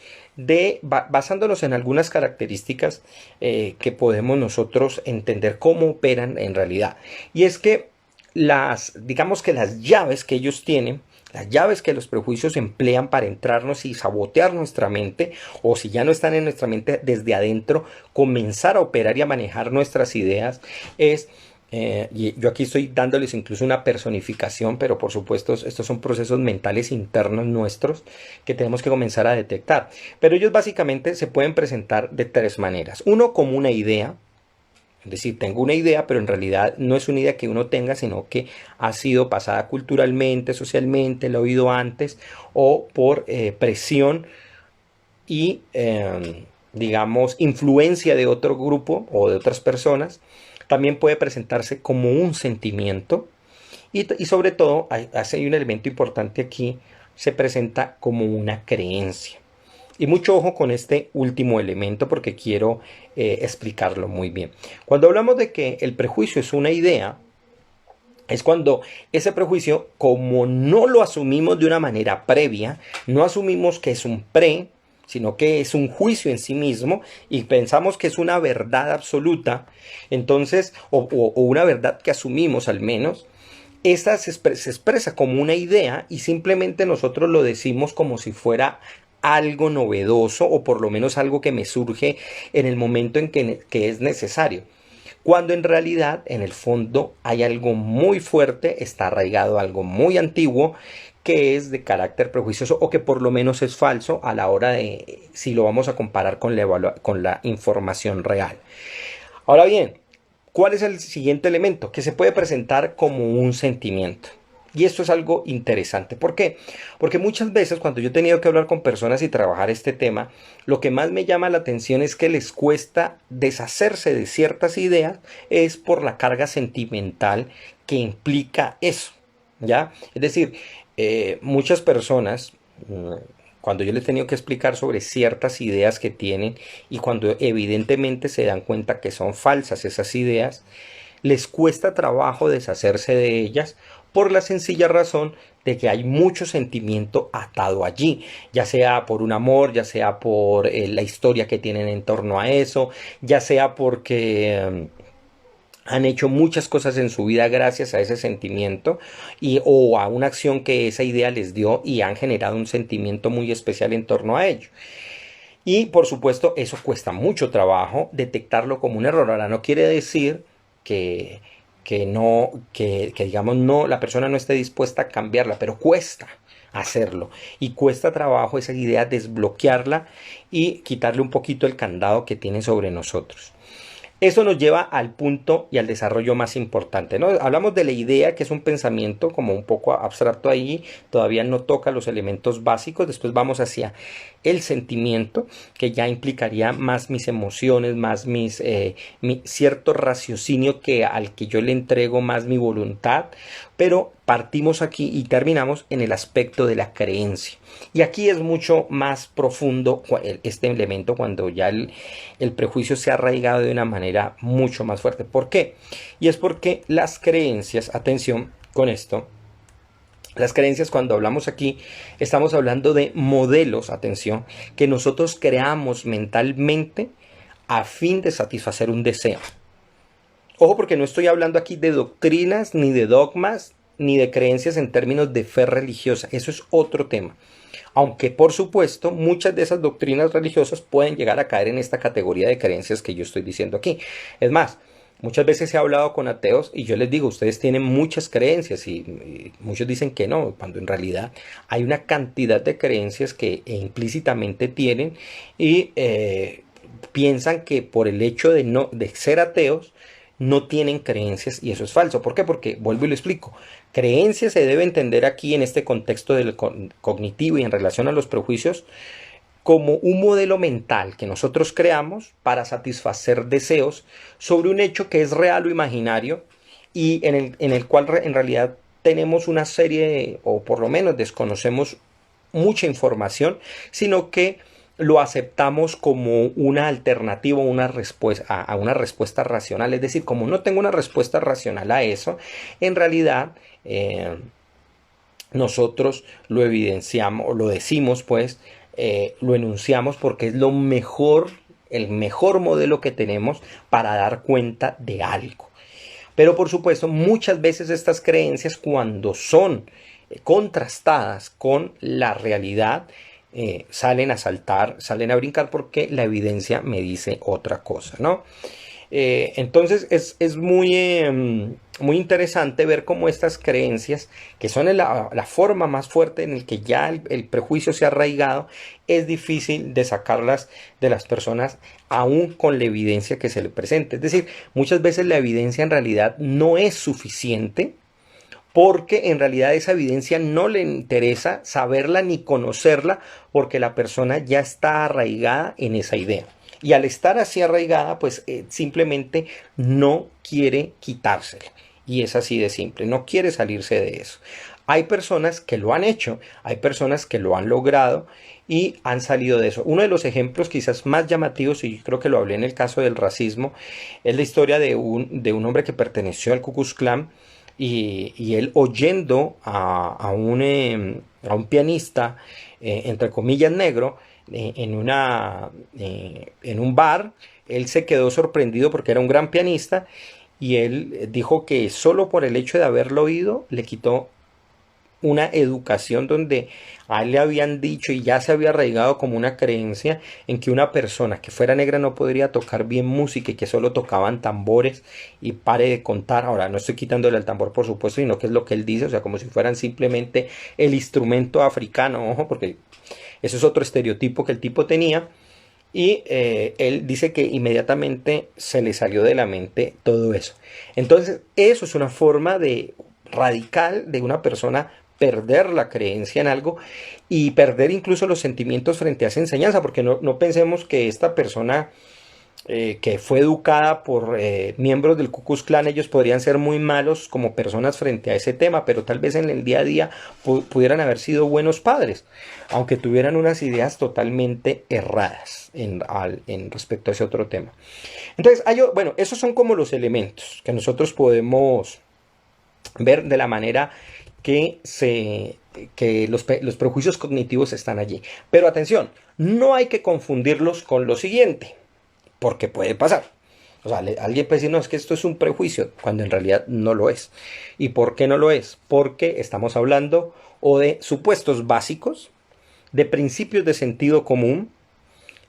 basándonos en algunas características que podemos nosotros entender cómo operan en realidad. Y es que digamos que las llaves que ellos tienen, las llaves que los prejuicios emplean para entrarnos y sabotear nuestra mente, o si ya no están en nuestra mente, desde adentro comenzar a operar y a manejar nuestras ideas, es y yo aquí estoy dándoles incluso una personificación, pero por supuesto estos son procesos mentales internos nuestros que tenemos que comenzar a detectar. Pero ellos básicamente se pueden presentar de tres maneras. Uno, como una idea. Es decir, tengo una idea, pero en realidad no es una idea que uno tenga, sino que ha sido pasada culturalmente, socialmente, lo he oído antes, o por presión y, digamos, influencia de otro grupo o de otras personas. también puede presentarse como un sentimiento y sobre todo, hay un elemento importante aquí, se presenta como una creencia. Y mucho ojo con este último elemento porque quiero explicarlo muy bien. Cuando hablamos de que el prejuicio es una idea, es cuando ese prejuicio, como no lo asumimos de una manera previa, no asumimos que es un sino que es un juicio en sí mismo y pensamos que es una verdad absoluta, entonces, o una verdad que asumimos al menos, esta se expresa como una idea y simplemente nosotros lo decimos como si fuera algo novedoso o por lo menos algo que me surge en el momento en que es necesario. Cuando en realidad, en el fondo, hay algo muy fuerte, está arraigado algo muy antiguo que es de carácter prejuicioso o que por lo menos es falso a la hora de si lo vamos a comparar con la información real. Ahora bien, ¿cuál es el siguiente elemento? Que se puede presentar como un sentimiento. Y esto es algo interesante. ¿Por qué? Porque muchas veces cuando yo he tenido que hablar con personas y trabajar este tema, lo que más me llama la atención es que les cuesta deshacerse de ciertas ideas, es por la carga sentimental que implica eso. ¿Ya? Es decir, muchas personas, cuando yo les he tenido que explicar sobre ciertas ideas que tienen y cuando evidentemente se dan cuenta que son falsas esas ideas, les cuesta trabajo deshacerse de ellas por la sencilla razón de que hay mucho sentimiento atado allí, ya sea por un amor, ya sea por la historia que tienen en torno a eso, ya sea porque han hecho muchas cosas en su vida gracias a ese sentimiento o a una acción que esa idea les dio y han generado un sentimiento muy especial en torno a ello. Y por supuesto eso cuesta mucho trabajo detectarlo como un error. Ahora no quiere decir que, que digamos no, la persona no esté dispuesta a cambiarla, pero cuesta hacerlo y cuesta trabajo esa idea desbloquearla y quitarle un poquito el candado que tiene sobre nosotros. Eso nos lleva al punto y al desarrollo más importante, ¿no? Hablamos de la idea, que es un pensamiento como un poco abstracto ahí, todavía no toca los elementos básicos, después vamos hacia el sentimiento, que ya implicaría más mis emociones, más mi cierto raciocinio al que yo le entrego más mi voluntad, pero partimos aquí y terminamos en el aspecto de la creencia. Y aquí es mucho más profundo este elemento cuando ya el prejuicio se ha arraigado de una manera mucho más fuerte. ¿Por qué? Y es porque las creencias, atención con esto, las creencias cuando hablamos aquí, estamos hablando de modelos, atención, que nosotros creamos mentalmente a fin de satisfacer un deseo. Ojo porque no estoy hablando aquí de doctrinas, ni de dogmas, ni de creencias en términos de fe religiosa. Eso es otro tema. Aunque por supuesto muchas de esas doctrinas religiosas pueden llegar a caer en esta categoría de creencias que yo estoy diciendo aquí. Es más, muchas veces he hablado con ateos y yo les digo, ustedes tienen muchas creencias y muchos dicen que no, cuando en realidad hay una cantidad de creencias que implícitamente tienen y piensan que por el hecho de ser ateos no tienen creencias y eso es falso. ¿Por qué? Porque, vuelvo y lo explico, creencia se debe entender aquí en este contexto del cognitivo y en relación a los prejuicios como un modelo mental que nosotros creamos para satisfacer deseos sobre un hecho que es real o imaginario y en el cual en realidad tenemos una serie, o por lo menos desconocemos mucha información, sino que lo aceptamos como una alternativa a una respuesta racional. Es decir, como no tengo una respuesta racional a eso, en realidad nosotros lo evidenciamos, lo decimos pues, lo enunciamos porque es lo mejor, el mejor modelo que tenemos para dar cuenta de algo. Pero por supuesto, muchas veces estas creencias cuando son contrastadas con la realidad, salen a saltar, salen a brincar porque la evidencia me dice otra cosa, ¿no? Entonces es muy interesante ver cómo estas creencias, que son la forma más fuerte en el que ya el prejuicio se ha arraigado, es difícil de sacarlas de las personas aún con la evidencia que se le presenta. Es decir, muchas veces la evidencia en realidad no es suficiente porque en realidad esa evidencia no le interesa saberla ni conocerla porque la persona ya está arraigada en esa idea. Y al estar así arraigada, pues simplemente no quiere quitársela. Y es así de simple, no quiere salirse de eso. Hay personas que lo han hecho, hay personas que lo han logrado y han salido de eso. Uno de los ejemplos quizás más llamativos, y creo que lo hablé en el caso del racismo, es la historia de un hombre que perteneció al Ku Klux Klan y él oyendo a un pianista, entre comillas, negro, en un bar, él se quedó sorprendido porque era un gran pianista y él dijo que solo por el hecho de haberlo oído le quitó una educación donde a él le habían dicho y ya se había arraigado como una creencia en que una persona que fuera negra no podría tocar bien música y que solo tocaban tambores y pare de contar. Ahora no estoy quitándole el tambor por supuesto, sino que es lo que él dice, o sea, como si fueran simplemente el instrumento africano, ojo, porque eso es otro estereotipo que el tipo tenía. Y él dice que inmediatamente se le salió de la mente todo eso. Entonces, eso es una forma de radical de una persona perder la creencia en algo y perder incluso los sentimientos frente a esa enseñanza, porque no pensemos que esta persona que fue educada por miembros del Ku Klux Klan, ellos podrían ser muy malos como personas frente a ese tema, pero tal vez en el día a día pudieran haber sido buenos padres, aunque tuvieran unas ideas totalmente erradas en respecto a ese otro tema. Entonces, bueno, esos son como los elementos que nosotros podemos ver de la manera que los prejuicios cognitivos están allí. Pero atención, no hay que confundirlos con lo siguiente, porque puede pasar. O sea, alguien puede decir, no, es que esto es un prejuicio, cuando en realidad no lo es. ¿Y por qué no lo es? Porque estamos hablando o de supuestos básicos, de principios de sentido común,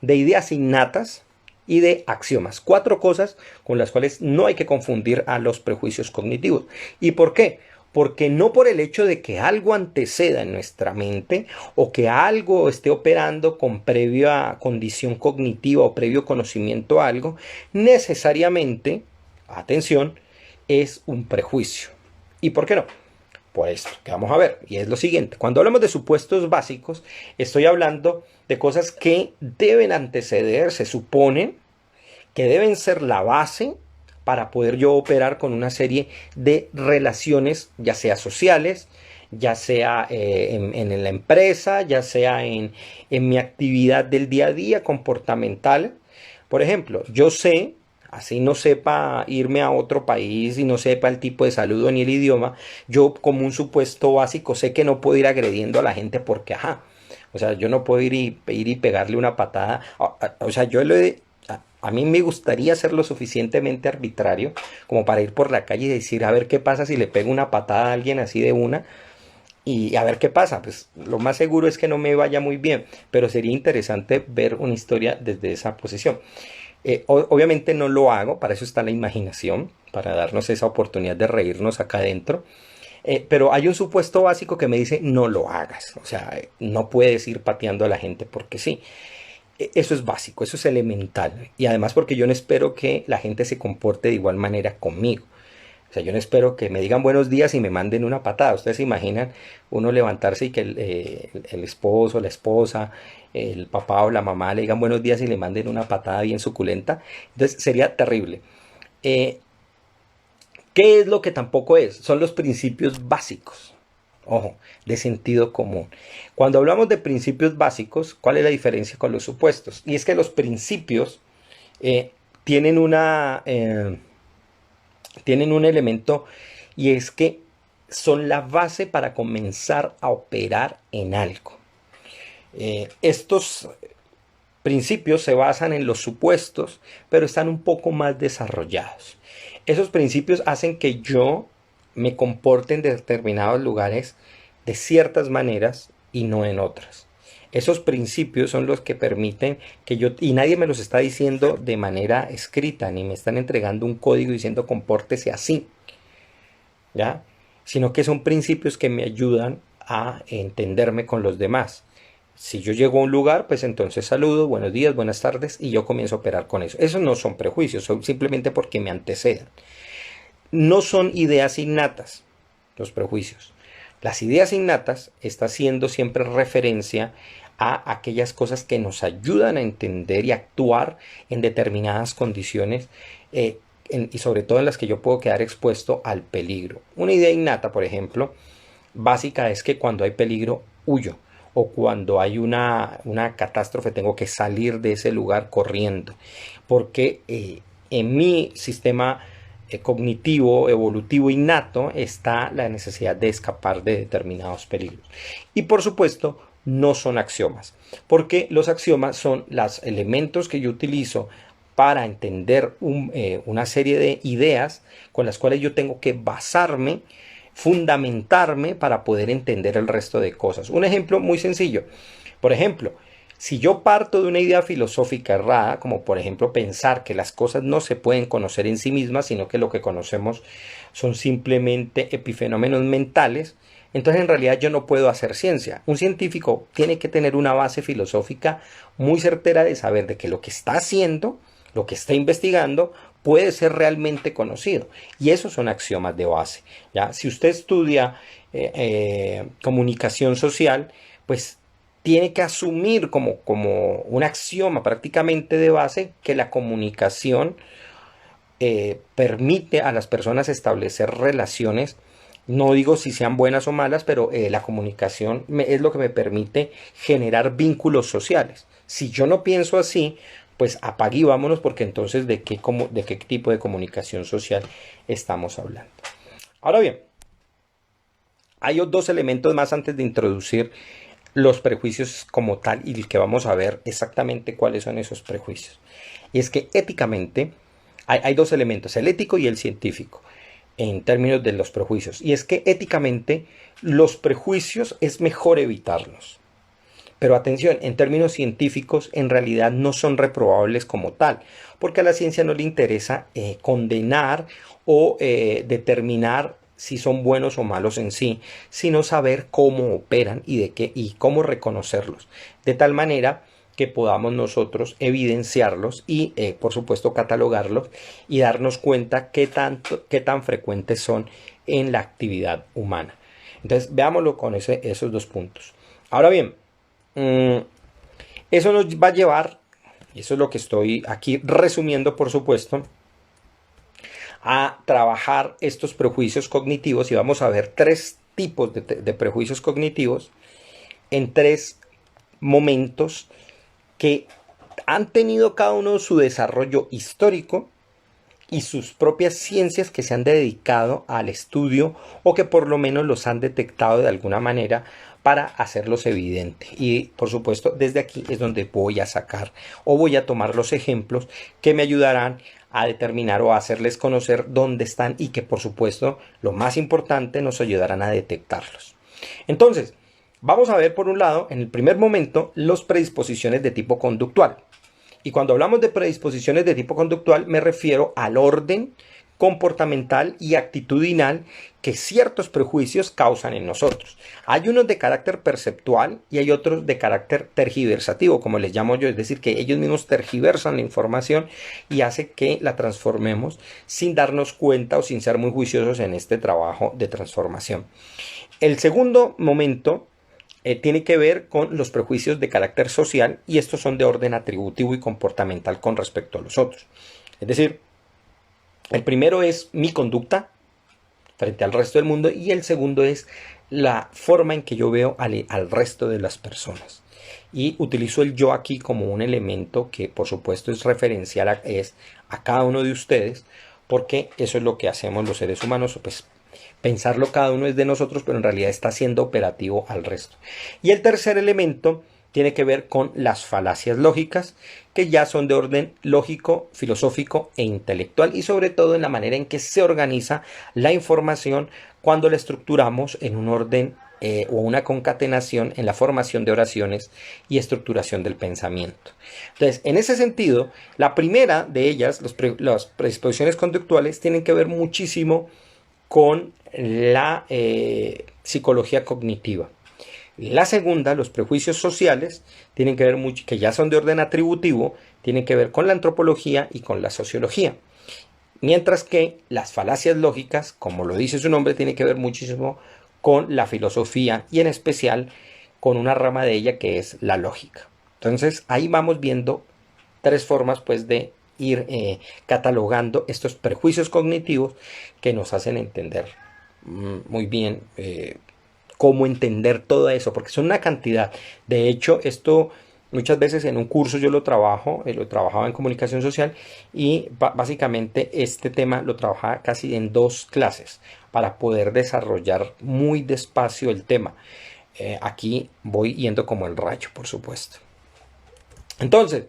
de ideas innatas y de axiomas. 4 cosas con las cuales no hay que confundir a los prejuicios cognitivos. ¿Y por qué? Porque no por el hecho de que algo anteceda en nuestra mente o que algo esté operando con previa condición cognitiva o previo conocimiento a algo, necesariamente, atención, es un prejuicio. ¿Y por qué no? Por esto que vamos a ver, y es lo siguiente. Cuando hablamos de supuestos básicos, estoy hablando de cosas que deben anteceder, se supone, que deben ser la base para poder yo operar con una serie de relaciones, ya sea sociales, ya sea en la empresa, ya sea en mi actividad del día a día, comportamental. Por ejemplo, yo sé, así no sepa irme a otro país y no sepa el tipo de saludo ni el idioma, yo como un supuesto básico sé que no puedo ir agrediendo a la gente porque, ajá, o sea, yo no puedo ir y pegarle una patada. O sea, a mí me gustaría ser lo suficientemente arbitrario como para ir por la calle y decir, a ver qué pasa si le pego una patada a alguien así de una y a ver qué pasa. Pues lo más seguro es que no me vaya muy bien, pero sería interesante ver una historia desde esa posición. Obviamente no lo hago, para eso está la imaginación, para darnos esa oportunidad de reírnos acá adentro. Pero hay un supuesto básico que me dice no lo hagas. O sea, no puedes ir pateando a la gente porque sí. Eso es básico, eso es elemental. Y además porque yo no espero que la gente se comporte de igual manera conmigo. O sea, yo no espero que me digan buenos días y me manden una patada. Ustedes se imaginan uno levantarse y que el esposo, la esposa, el papá o la mamá le digan buenos días y le manden una patada bien suculenta. Entonces sería terrible. Eh, ¿Qué es lo que tampoco es? Son los principios básicos, ojo, de sentido común. Cuando hablamos de principios básicos, ¿cuál es la diferencia con los supuestos? Y es que los principios eh, tienen tienen un elemento y es que son la base para comenzar a operar en algo. Estos principios se basan en los supuestos, pero están un poco más desarrollados. Esos principios hacen que yo me comporte en determinados lugares de ciertas maneras y no en otras. Esos principios son los que permiten que yo, y nadie me los está diciendo de manera escrita, ni me están entregando un código diciendo compórtese así, ¿ya? Sino que son principios que me ayudan a entenderme con los demás. Si yo llego a un lugar, pues entonces saludo, buenos días, buenas tardes, y yo comienzo a operar con eso. Esos no son prejuicios, son simplemente porque me anteceden. No son ideas innatas los prejuicios. Las ideas innatas está haciendo siempre referencia a aquellas cosas que nos ayudan a entender y actuar en determinadas condiciones y sobre todo en las que yo puedo quedar expuesto al peligro. Una idea innata, por ejemplo, básica es que cuando hay peligro, huyo. O cuando hay una catástrofe, tengo que salir de ese lugar corriendo. Porque en mi sistema cognitivo, evolutivo innato, está la necesidad de escapar de determinados peligros. Y por supuesto, no son axiomas. Porque los axiomas son los elementos que yo utilizo para entender una serie de ideas con las cuales yo tengo que basarme, fundamentarme para poder entender el resto de cosas. Un ejemplo muy sencillo. Por ejemplo, si yo parto de una idea filosófica errada, como por ejemplo pensar que las cosas no se pueden conocer en sí mismas, sino que lo que conocemos son simplemente epifenómenos mentales, entonces en realidad yo no puedo hacer ciencia. Un científico tiene que tener una base filosófica muy certera de saber de que lo que está haciendo, lo que está investigando, puede ser realmente conocido. Y esos son axiomas de base. ¿Ya? Si usted estudia comunicación social, pues tiene que asumir como un axioma prácticamente de base que la comunicación permite a las personas establecer relaciones. No digo si sean buenas o malas, pero la comunicación es lo que me permite generar vínculos sociales. Si yo no pienso así, pues apague y vámonos, porque entonces ¿de qué tipo de comunicación social estamos hablando? Ahora bien, hay dos elementos más antes de introducir los prejuicios como tal y que vamos a ver exactamente cuáles son esos prejuicios. Y es que éticamente hay dos elementos, el ético y el científico, en términos de los prejuicios. Y es que éticamente los prejuicios es mejor evitarlos. Pero atención, en términos científicos en realidad no son reprobables como tal, porque a la ciencia no le interesa condenar o determinar si son buenos o malos en sí, sino saber cómo operan y cómo reconocerlos, de tal manera que podamos nosotros evidenciarlos y por supuesto catalogarlos y darnos cuenta qué tan frecuentes son en la actividad humana. Entonces veámoslo con esos dos puntos. Ahora bien, eso nos va a llevar, y eso es lo que estoy aquí resumiendo por supuesto, a trabajar estos prejuicios cognitivos, y vamos a ver tres tipos de prejuicios cognitivos en tres momentos que han tenido cada uno su desarrollo histórico y sus propias ciencias que se han dedicado al estudio o que por lo menos los han detectado de alguna manera para hacerlos evidentes. Y por supuesto desde aquí es donde voy a sacar o voy a tomar los ejemplos que me ayudarán a determinar o a hacerles conocer dónde están y que por supuesto lo más importante nos ayudarán a detectarlos. Entonces vamos a ver por un lado en el primer momento las predisposiciones de tipo conductual. Y cuando hablamos de predisposiciones de tipo conductual me refiero al orden comportamental y actitudinal que ciertos prejuicios causan en nosotros. Hay unos de carácter perceptual y hay otros de carácter tergiversativo, como les llamo yo, es decir, que ellos mismos tergiversan la información y hace que la transformemos sin darnos cuenta o sin ser muy juiciosos en este trabajo de transformación. El segundo momento tiene que ver con los prejuicios de carácter social y estos son de orden atributivo y comportamental con respecto a los otros. Es decir, el primero es mi conducta frente al resto del mundo y el segundo es la forma en que yo veo al resto de las personas. Y utilizo el yo aquí como un elemento que por supuesto es referencial a cada uno de ustedes, porque eso es lo que hacemos los seres humanos, pues pensarlo cada uno es de nosotros, pero en realidad está siendo operativo al resto. Y el tercer elemento tiene que ver con las falacias lógicas, que ya son de orden lógico, filosófico e intelectual, y sobre todo en la manera en que se organiza la información cuando la estructuramos en un orden o una concatenación en la formación de oraciones y estructuración del pensamiento. Entonces, en ese sentido, la primera de ellas, las predisposiciones conductuales, tienen que ver muchísimo con la psicología cognitiva. La segunda, los prejuicios sociales, tienen que ver mucho, que ya son de orden atributivo, tienen que ver con la antropología y con la sociología. Mientras que las falacias lógicas, como lo dice su nombre, tienen que ver muchísimo con la filosofía y en especial con una rama de ella que es la lógica. Entonces ahí vamos viendo tres formas pues de ir catalogando estos prejuicios cognitivos que nos hacen entender muy bien cómo entender todo eso, porque son una cantidad. De hecho, esto muchas veces en un curso yo lo trabajaba en comunicación social y básicamente este tema lo trabajaba casi en 2 clases para poder desarrollar muy despacio el tema. Aquí voy yendo como el rayo, por supuesto. Entonces,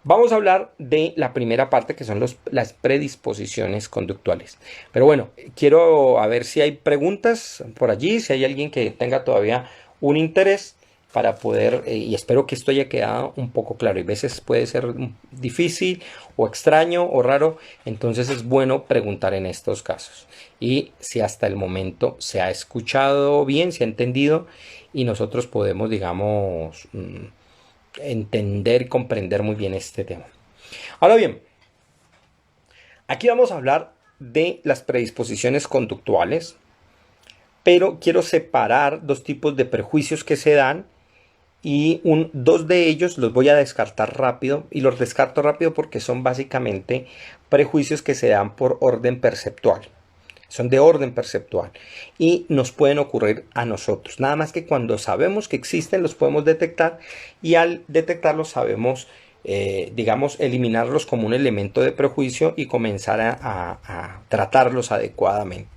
vamos a hablar de la primera parte que son las predisposiciones conductuales. Pero bueno, quiero a ver si hay preguntas por allí, si hay alguien que tenga todavía un interés para poder, y espero que esto haya quedado un poco claro. Y a veces puede ser difícil o extraño o raro, entonces es bueno preguntar en estos casos. Y si hasta el momento se ha escuchado bien, se ha entendido y nosotros podemos, digamos, entender y comprender muy bien este tema. Ahora bien, aquí vamos a hablar de las predisposiciones conductuales, pero quiero separar 2 tipos de prejuicios que se dan y 2 de ellos los voy a descartar rápido y los descarto rápido porque son básicamente prejuicios que se dan por orden perceptual. Son de orden perceptual y nos pueden ocurrir a nosotros. Nada más que cuando sabemos que existen los podemos detectar y al detectarlos sabemos, digamos, eliminarlos como un elemento de prejuicio y comenzar a tratarlos adecuadamente.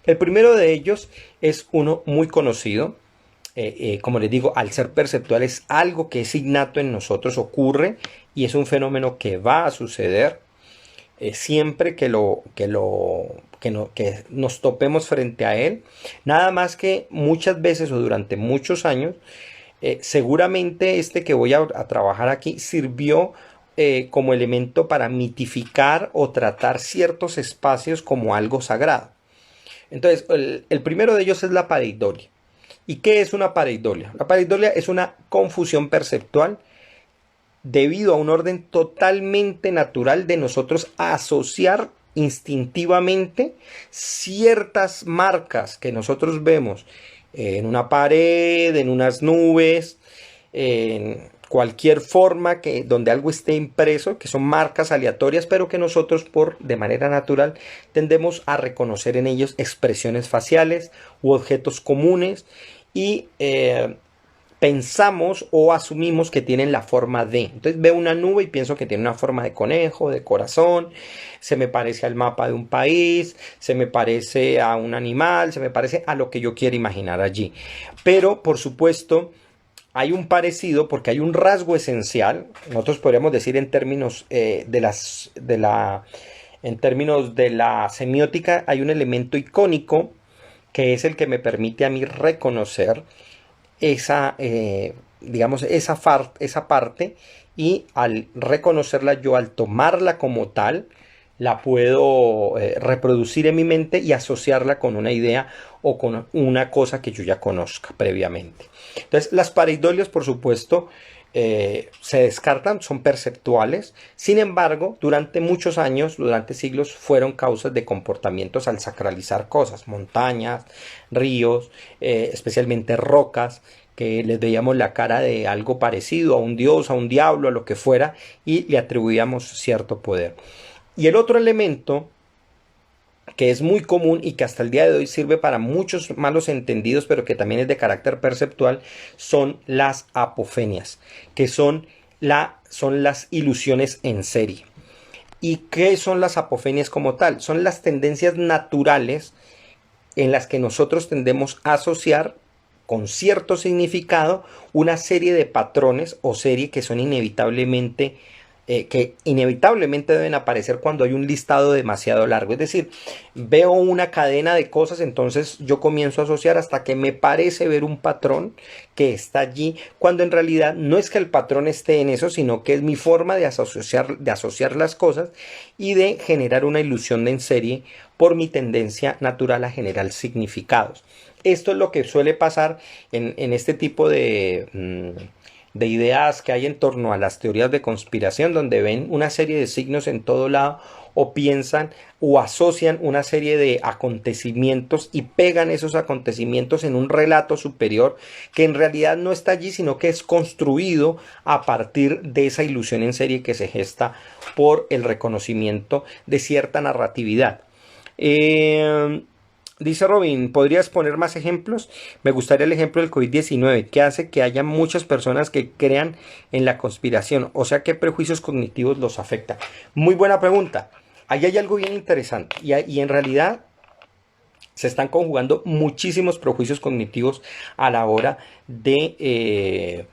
El primero de ellos es uno muy conocido. Como les digo, al ser perceptual es algo que es innato en nosotros, ocurre y es un fenómeno que va a suceder siempre que nos topemos frente a él. Nada más que muchas veces o durante muchos años, seguramente este que voy a trabajar aquí sirvió como elemento para mitificar o tratar ciertos espacios como algo sagrado. Entonces, el primero de ellos es la pareidolia. ¿Y qué es una pareidolia? La pareidolia es una confusión perceptual debido a un orden totalmente natural de nosotros asociar instintivamente ciertas marcas que nosotros vemos en una pared, en unas nubes, en cualquier forma donde algo esté impreso, que son marcas aleatorias, pero que nosotros de manera natural tendemos a reconocer en ellos expresiones faciales u objetos comunes y pensamos o asumimos que tienen la forma de. Entonces veo una nube y pienso que tiene una forma de conejo, de corazón, se me parece al mapa de un país, se me parece a un animal, se me parece a lo que yo quiera imaginar allí. Pero, por supuesto, hay un parecido porque hay un rasgo esencial, nosotros podríamos decir en términos en términos de la semiótica, hay un elemento icónico que es el que me permite a mí reconocer digamos, esa parte y al reconocerla yo, al tomarla como tal, la puedo reproducir en mi mente y asociarla con una idea o con una cosa que yo ya conozca previamente. Entonces, las pareidolias, por supuesto, se descartan, son perceptuales. Sin embargo, durante muchos años, durante siglos, fueron causas de comportamientos al sacralizar cosas, montañas, ríos, especialmente rocas, que les veíamos la cara de algo parecido a un dios, a un diablo, a lo que fuera, y le atribuíamos cierto poder. Y el otro elemento que es muy común y que hasta el día de hoy sirve para muchos malos entendidos, pero que también es de carácter perceptual, son las apofenias, que son las ilusiones en serie. ¿Y qué son las apofenias como tal? Son las tendencias naturales en las que nosotros tendemos a asociar con cierto significado una serie de patrones o serie que son inevitablemente deben aparecer cuando hay un listado demasiado largo. Es decir, veo una cadena de cosas, entonces yo comienzo a asociar hasta que me parece ver un patrón que está allí, cuando en realidad no es que el patrón esté en eso, sino que es mi forma de asociar las cosas y de generar una ilusión en serie por mi tendencia natural a generar significados. Esto es lo que suele pasar en este tipo de ideas que hay en torno a las teorías de conspiración, donde ven una serie de signos en todo lado o piensan o asocian una serie de acontecimientos y pegan esos acontecimientos en un relato superior que en realidad no está allí, sino que es construido a partir de esa ilusión en serie que se gesta por el reconocimiento de cierta narratividad. Dice Robin, ¿podrías poner más ejemplos? Me gustaría el ejemplo del COVID-19, que hace que haya muchas personas que crean en la conspiración, o sea, ¿qué prejuicios cognitivos los afectan? Muy buena pregunta. Ahí hay algo bien interesante y en realidad se están conjugando muchísimos prejuicios cognitivos a la hora de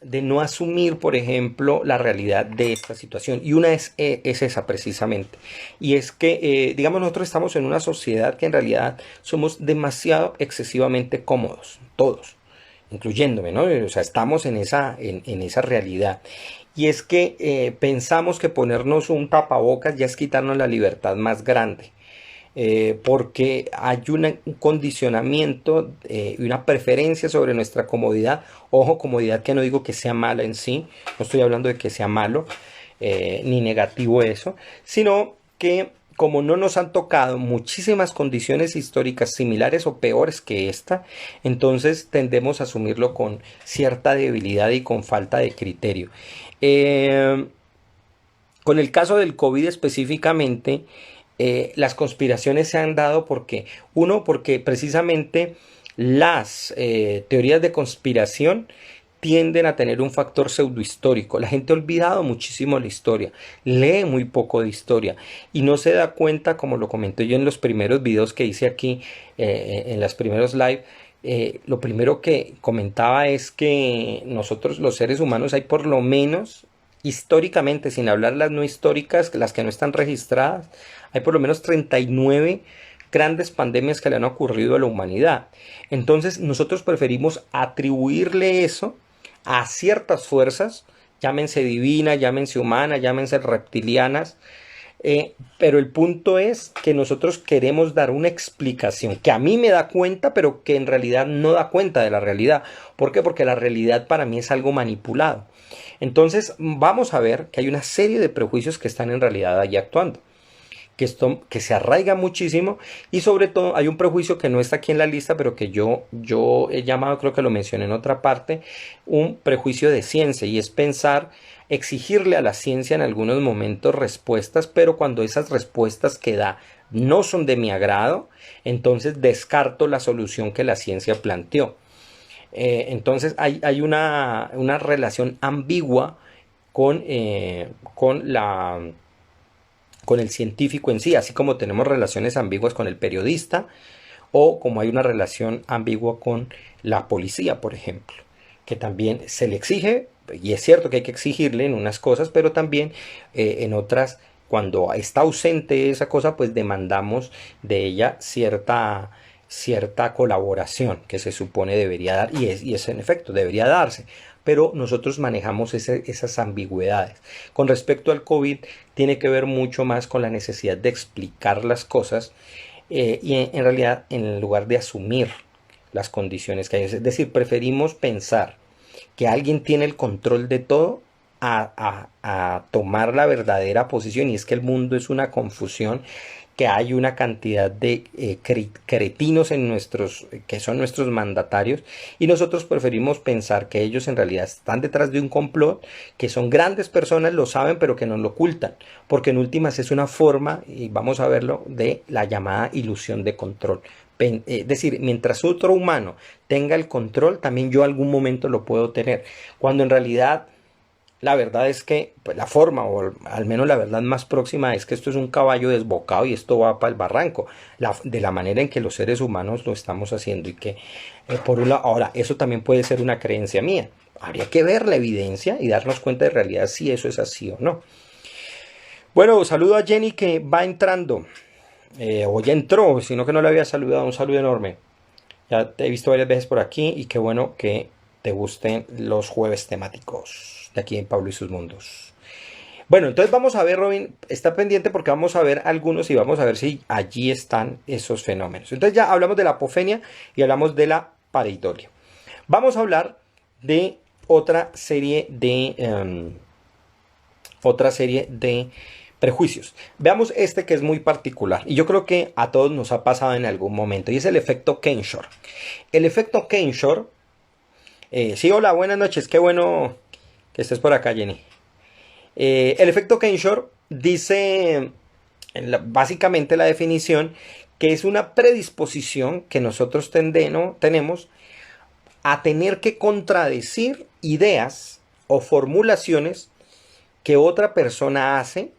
no asumir, por ejemplo, la realidad de esta situación. Y una es esa precisamente. Y es que, digamos, nosotros estamos en una sociedad que en realidad somos demasiado excesivamente cómodos, todos, incluyéndome, ¿no? O sea, estamos en esa realidad. Y es que pensamos que ponernos un tapabocas ya es quitarnos la libertad más grande. Porque hay un condicionamiento y una preferencia sobre nuestra comodidad. Ojo, comodidad que no digo que sea mala en sí, no estoy hablando de que sea malo ni negativo eso, sino que como no nos han tocado muchísimas condiciones históricas similares o peores que esta, entonces tendemos a asumirlo con cierta debilidad y con falta de criterio. Con el caso del COVID específicamente, las conspiraciones se han dado porque precisamente las teorías de conspiración tienden a tener un factor pseudohistórico. La gente ha olvidado muchísimo la historia, lee muy poco de historia y no se da cuenta, como lo comenté yo en los primeros videos que hice aquí, en los primeros live. Lo primero que comentaba es que nosotros los seres humanos hay por lo menos históricamente, sin hablar las no históricas, las que no están registradas, hay por lo menos 39 grandes pandemias que le han ocurrido a la humanidad. Entonces nosotros preferimos atribuirle eso a ciertas fuerzas, llámense divinas, llámense humanas, llámense reptilianas, pero el punto es que nosotros queremos dar una explicación que a mí me da cuenta, pero que en realidad no da cuenta de la realidad. ¿Por qué? Porque la realidad para mí es algo manipulado. Entonces vamos a ver que hay una serie de prejuicios que están en realidad allí actuando, que se arraiga muchísimo y sobre todo hay un prejuicio que no está aquí en la lista, pero que yo he llamado, creo que lo mencioné en otra parte, un prejuicio de ciencia, y es pensar, exigirle a la ciencia en algunos momentos respuestas, pero cuando esas respuestas que da no son de mi agrado, entonces descarto la solución que la ciencia planteó. Entonces hay una relación ambigua con, con el científico en sí, así como tenemos relaciones ambiguas con el periodista o como hay una relación ambigua con la policía, por ejemplo, que también se le exige, y es cierto que hay que exigirle en unas cosas, pero también en otras, cuando está ausente esa cosa, pues demandamos de ella cierta colaboración que se supone debería dar, y es en efecto, debería darse, pero nosotros manejamos esas ambigüedades. Con respecto al COVID, tiene que ver mucho más con la necesidad de explicar las cosas y en realidad en lugar de asumir las condiciones que hay. Es decir, preferimos pensar que alguien tiene el control de todo a tomar la verdadera posición, y es que el mundo es una confusión, que hay una cantidad de cretinos que son nuestros mandatarios, y nosotros preferimos pensar que ellos en realidad están detrás de un complot, que son grandes personas, lo saben, pero que nos lo ocultan, porque en últimas es una forma, y vamos a verlo, de la llamada ilusión de control. Es decir, mientras otro humano tenga el control, también yo algún momento lo puedo tener, cuando en realidad la verdad es que pues, la forma, o al menos la verdad más próxima, es que esto es un caballo desbocado y esto va para el barranco, de la manera en que los seres humanos lo estamos haciendo, y que por un lado, ahora, eso también puede ser una creencia mía. Habría que ver la evidencia y darnos cuenta de realidad si eso es así o no. Bueno, saludo a Jenny que va entrando, o ya entró, sino que no le había saludado, un saludo enorme. Ya te he visto varias veces por aquí y qué bueno que te gusten los jueves temáticos de aquí en Pablo y sus mundos. Bueno, entonces vamos a ver, Robin, está pendiente porque vamos a ver algunos y vamos a ver si allí están esos fenómenos. Entonces ya hablamos de la apofenia y hablamos de la pareidolia. Vamos a hablar de otra serie de prejuicios. Veamos este que es muy particular y yo creo que a todos nos ha pasado en algún momento y es el efecto Kensho. El efecto Kensho, sí, hola, buenas noches, qué bueno que estés por acá, Jenny. El efecto Kensho dice básicamente la definición que es una predisposición que nosotros tenemos a tener que contradecir ideas o formulaciones que otra persona hace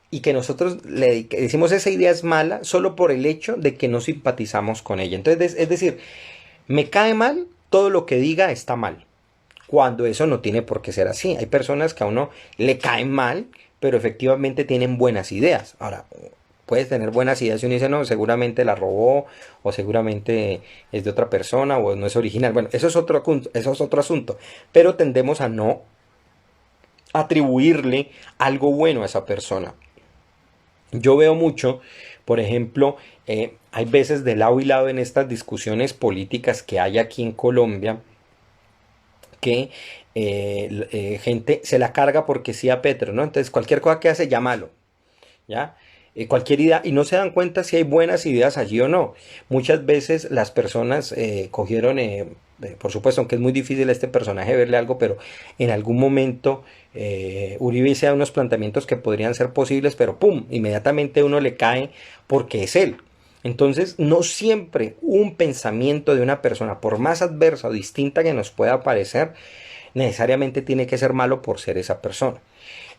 y que nosotros le decimos esa idea es mala solo por el hecho de que no simpatizamos con ella. Entonces, es decir, me cae mal, todo lo que diga está mal, cuando eso no tiene por qué ser así. Hay personas que a uno le caen mal, pero efectivamente tienen buenas ideas. Ahora, puedes tener buenas ideas y uno dice, no, seguramente la robó, o seguramente es de otra persona, o no es original. Bueno, eso es otro asunto, pero tendemos a no atribuirle algo bueno a esa persona. Yo veo mucho, por ejemplo, hay veces de lado y lado en estas discusiones políticas que hay aquí en Colombia, que gente se la carga porque sí a Petro, ¿no? Entonces cualquier cosa que hace, llámalo, ¿ya? Cualquier idea, y no se dan cuenta si hay buenas ideas allí o no. Muchas veces las personas cogieron, por supuesto, aunque es muy difícil a este personaje verle algo, pero en algún momento Uribe hizo unos planteamientos que podrían ser posibles, pero ¡pum! Inmediatamente uno le cae porque es él. Entonces, no siempre un pensamiento de una persona, por más adversa o distinta que nos pueda parecer, necesariamente tiene que ser malo por ser esa persona.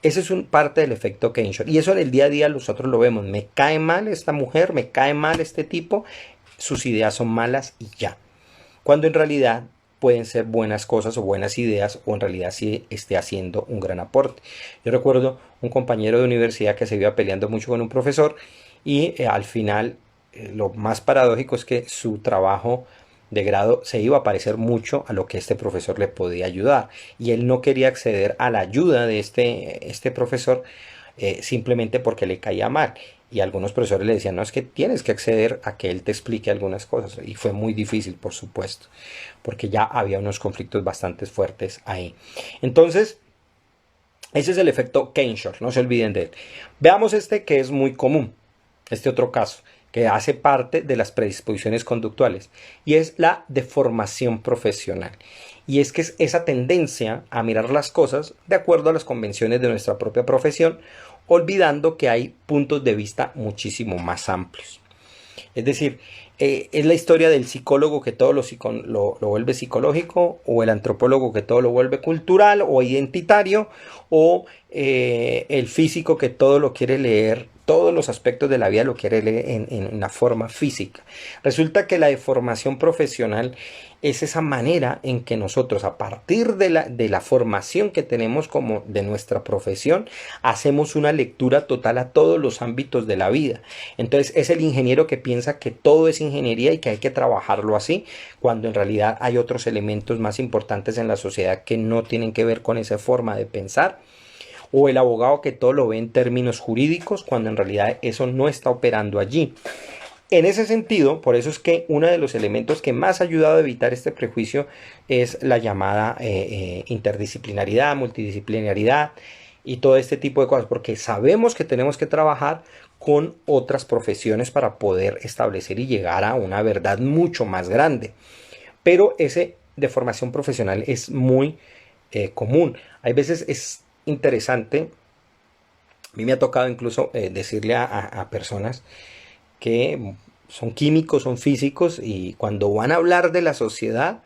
Ese es un parte del efecto Kensho. Y eso en el día a día nosotros lo vemos. Me cae mal esta mujer, me cae mal este tipo, sus ideas son malas y ya. Cuando en realidad pueden ser buenas cosas o buenas ideas o en realidad sí esté haciendo un gran aporte. Yo recuerdo un compañero de universidad que se iba peleando mucho con un profesor y al final lo más paradójico es que su trabajo de grado se iba a parecer mucho a lo que este profesor le podía ayudar y él no quería acceder a la ayuda de este profesor simplemente porque le caía mal. Y algunos profesores le decían, no, es que tienes que acceder a que él te explique algunas cosas. Y fue muy difícil, por supuesto, porque ya había unos conflictos bastante fuertes ahí. Entonces, ese es el efecto Kensho, no se olviden de él. Veamos este que es muy común, este otro caso, que hace parte de las predisposiciones conductuales, y es la deformación profesional. Y es que es esa tendencia a mirar las cosas de acuerdo a las convenciones de nuestra propia profesión, olvidando que hay puntos de vista muchísimo más amplios. Es decir, es la historia del psicólogo que todo lo vuelve psicológico, o el antropólogo que todo lo vuelve cultural o identitario, o el físico que todo lo quiere leer, todos los aspectos de la vida lo quiere leer en una forma física. Resulta que la deformación profesional es esa manera en que nosotros, a partir de la formación que tenemos como de nuestra profesión, hacemos una lectura total a todos los ámbitos de la vida. Entonces es el ingeniero que piensa que todo es ingeniería y que hay que trabajarlo así, cuando en realidad hay otros elementos más importantes en la sociedad que no tienen que ver con esa forma de pensar. O el abogado que todo lo ve en términos jurídicos, cuando en realidad eso no está operando allí. En ese sentido, por eso es que uno de los elementos que más ha ayudado a evitar este prejuicio es la llamada interdisciplinaridad, multidisciplinaridad y todo este tipo de cosas, porque sabemos que tenemos que trabajar con otras profesiones para poder establecer y llegar a una verdad mucho más grande. Pero ese de formación profesional es muy común. Hay veces es interesante, a mí me ha tocado incluso decirle a personas que son químicos, son físicos, y cuando van a hablar de la sociedad,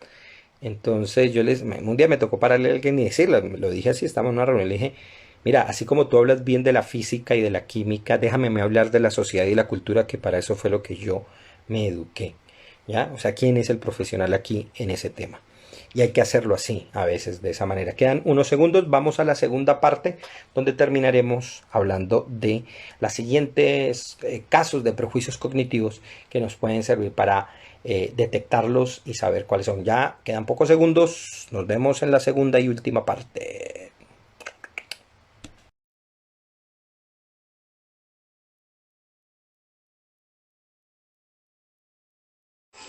entonces un día me tocó pararle a alguien y decirle, lo dije así, estamos en una reunión, le dije, mira, así como tú hablas bien de la física y de la química, déjame hablar de la sociedad y la cultura, que para eso fue lo que yo me eduqué, ¿ya? O sea, ¿quién es el profesional aquí en ese tema? Y hay que hacerlo así, a veces, de esa manera. Quedan unos segundos, vamos a la segunda parte, donde terminaremos hablando de los siguientes casos de prejuicios cognitivos que nos pueden servir para detectarlos y saber cuáles son. Ya quedan pocos segundos, nos vemos en la segunda y última parte.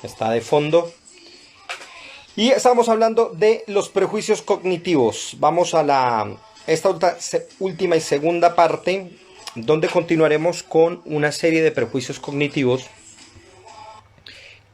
Está de fondo. Y estamos hablando de los prejuicios cognitivos. Vamos a esta última y segunda parte, donde continuaremos con una serie de prejuicios cognitivos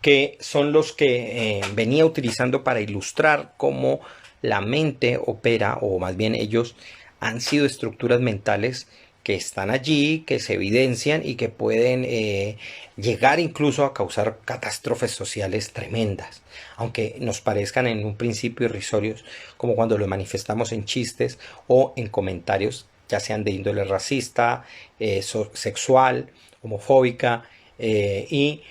que son los que venía utilizando para ilustrar cómo la mente opera, o más bien ellos han sido estructuras mentales que están allí, que se evidencian y que pueden llegar incluso a causar catástrofes sociales tremendas, aunque nos parezcan en un principio irrisorios, como cuando los manifestamos en chistes o en comentarios, ya sean de índole racista, sexual, homofóbica, y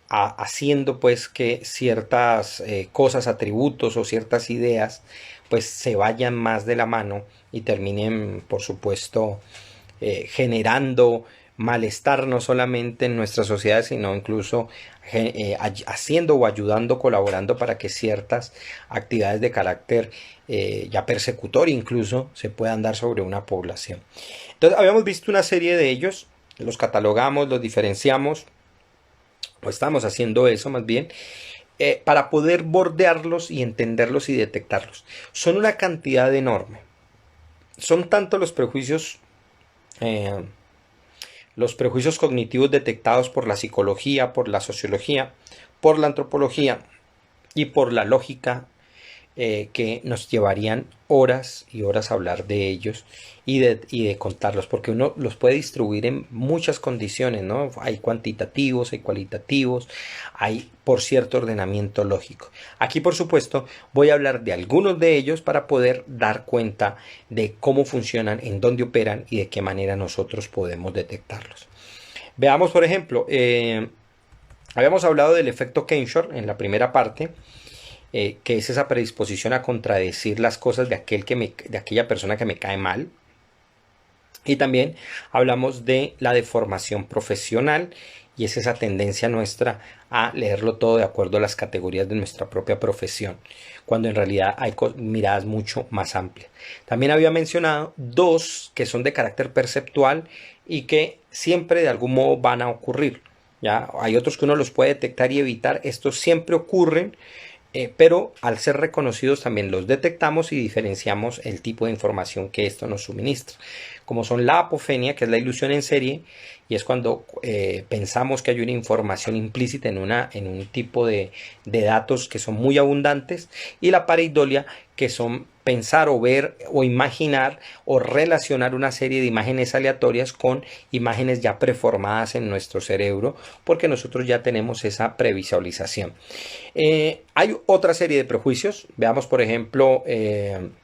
haciendo pues que ciertas cosas, atributos o ciertas ideas pues se vayan más de la mano y terminen por supuesto generando malestar no solamente en nuestra sociedad, sino incluso haciendo o ayudando, colaborando para que ciertas actividades de carácter ya persecutor incluso se puedan dar sobre una población. Entonces habíamos visto una serie de ellos, los catalogamos, los diferenciamos, o estamos haciendo eso más bien, para poder bordearlos y entenderlos y detectarlos. Son una cantidad enorme. Son tanto los prejuicios cognitivos detectados por la psicología, por la sociología, por la antropología y por la lógica, que nos llevarían horas y horas a hablar de ellos y de contarlos, porque uno los puede distribuir en muchas condiciones, ¿no? Hay cuantitativos, hay cualitativos, hay por cierto ordenamiento lógico. Aquí, por supuesto, voy a hablar de algunos de ellos para poder dar cuenta de cómo funcionan, en dónde operan y de qué manera nosotros podemos detectarlos. Veamos, por ejemplo, habíamos hablado del efecto Kensho en la primera parte, que es esa predisposición a contradecir las cosas de aquella persona que me cae mal. Y también hablamos de la deformación profesional, y es esa tendencia nuestra a leerlo todo de acuerdo a las categorías de nuestra propia profesión, cuando en realidad hay miradas mucho más amplias. También había mencionado dos que son de carácter perceptual y que siempre de algún modo van a ocurrir. ¿Ya? Hay otros que uno los puede detectar y evitar. Estos siempre ocurren, pero al ser reconocidos también los detectamos y diferenciamos el tipo de información que esto nos suministra, como son la apofenia, que es la ilusión en serie, y es cuando pensamos que hay una información implícita en un tipo de datos que son muy abundantes, y la pareidolia, que son pensar o ver o imaginar o relacionar una serie de imágenes aleatorias con imágenes ya preformadas en nuestro cerebro, porque nosotros ya tenemos esa previsualización. Hay otra serie de prejuicios. Veamos, por ejemplo, el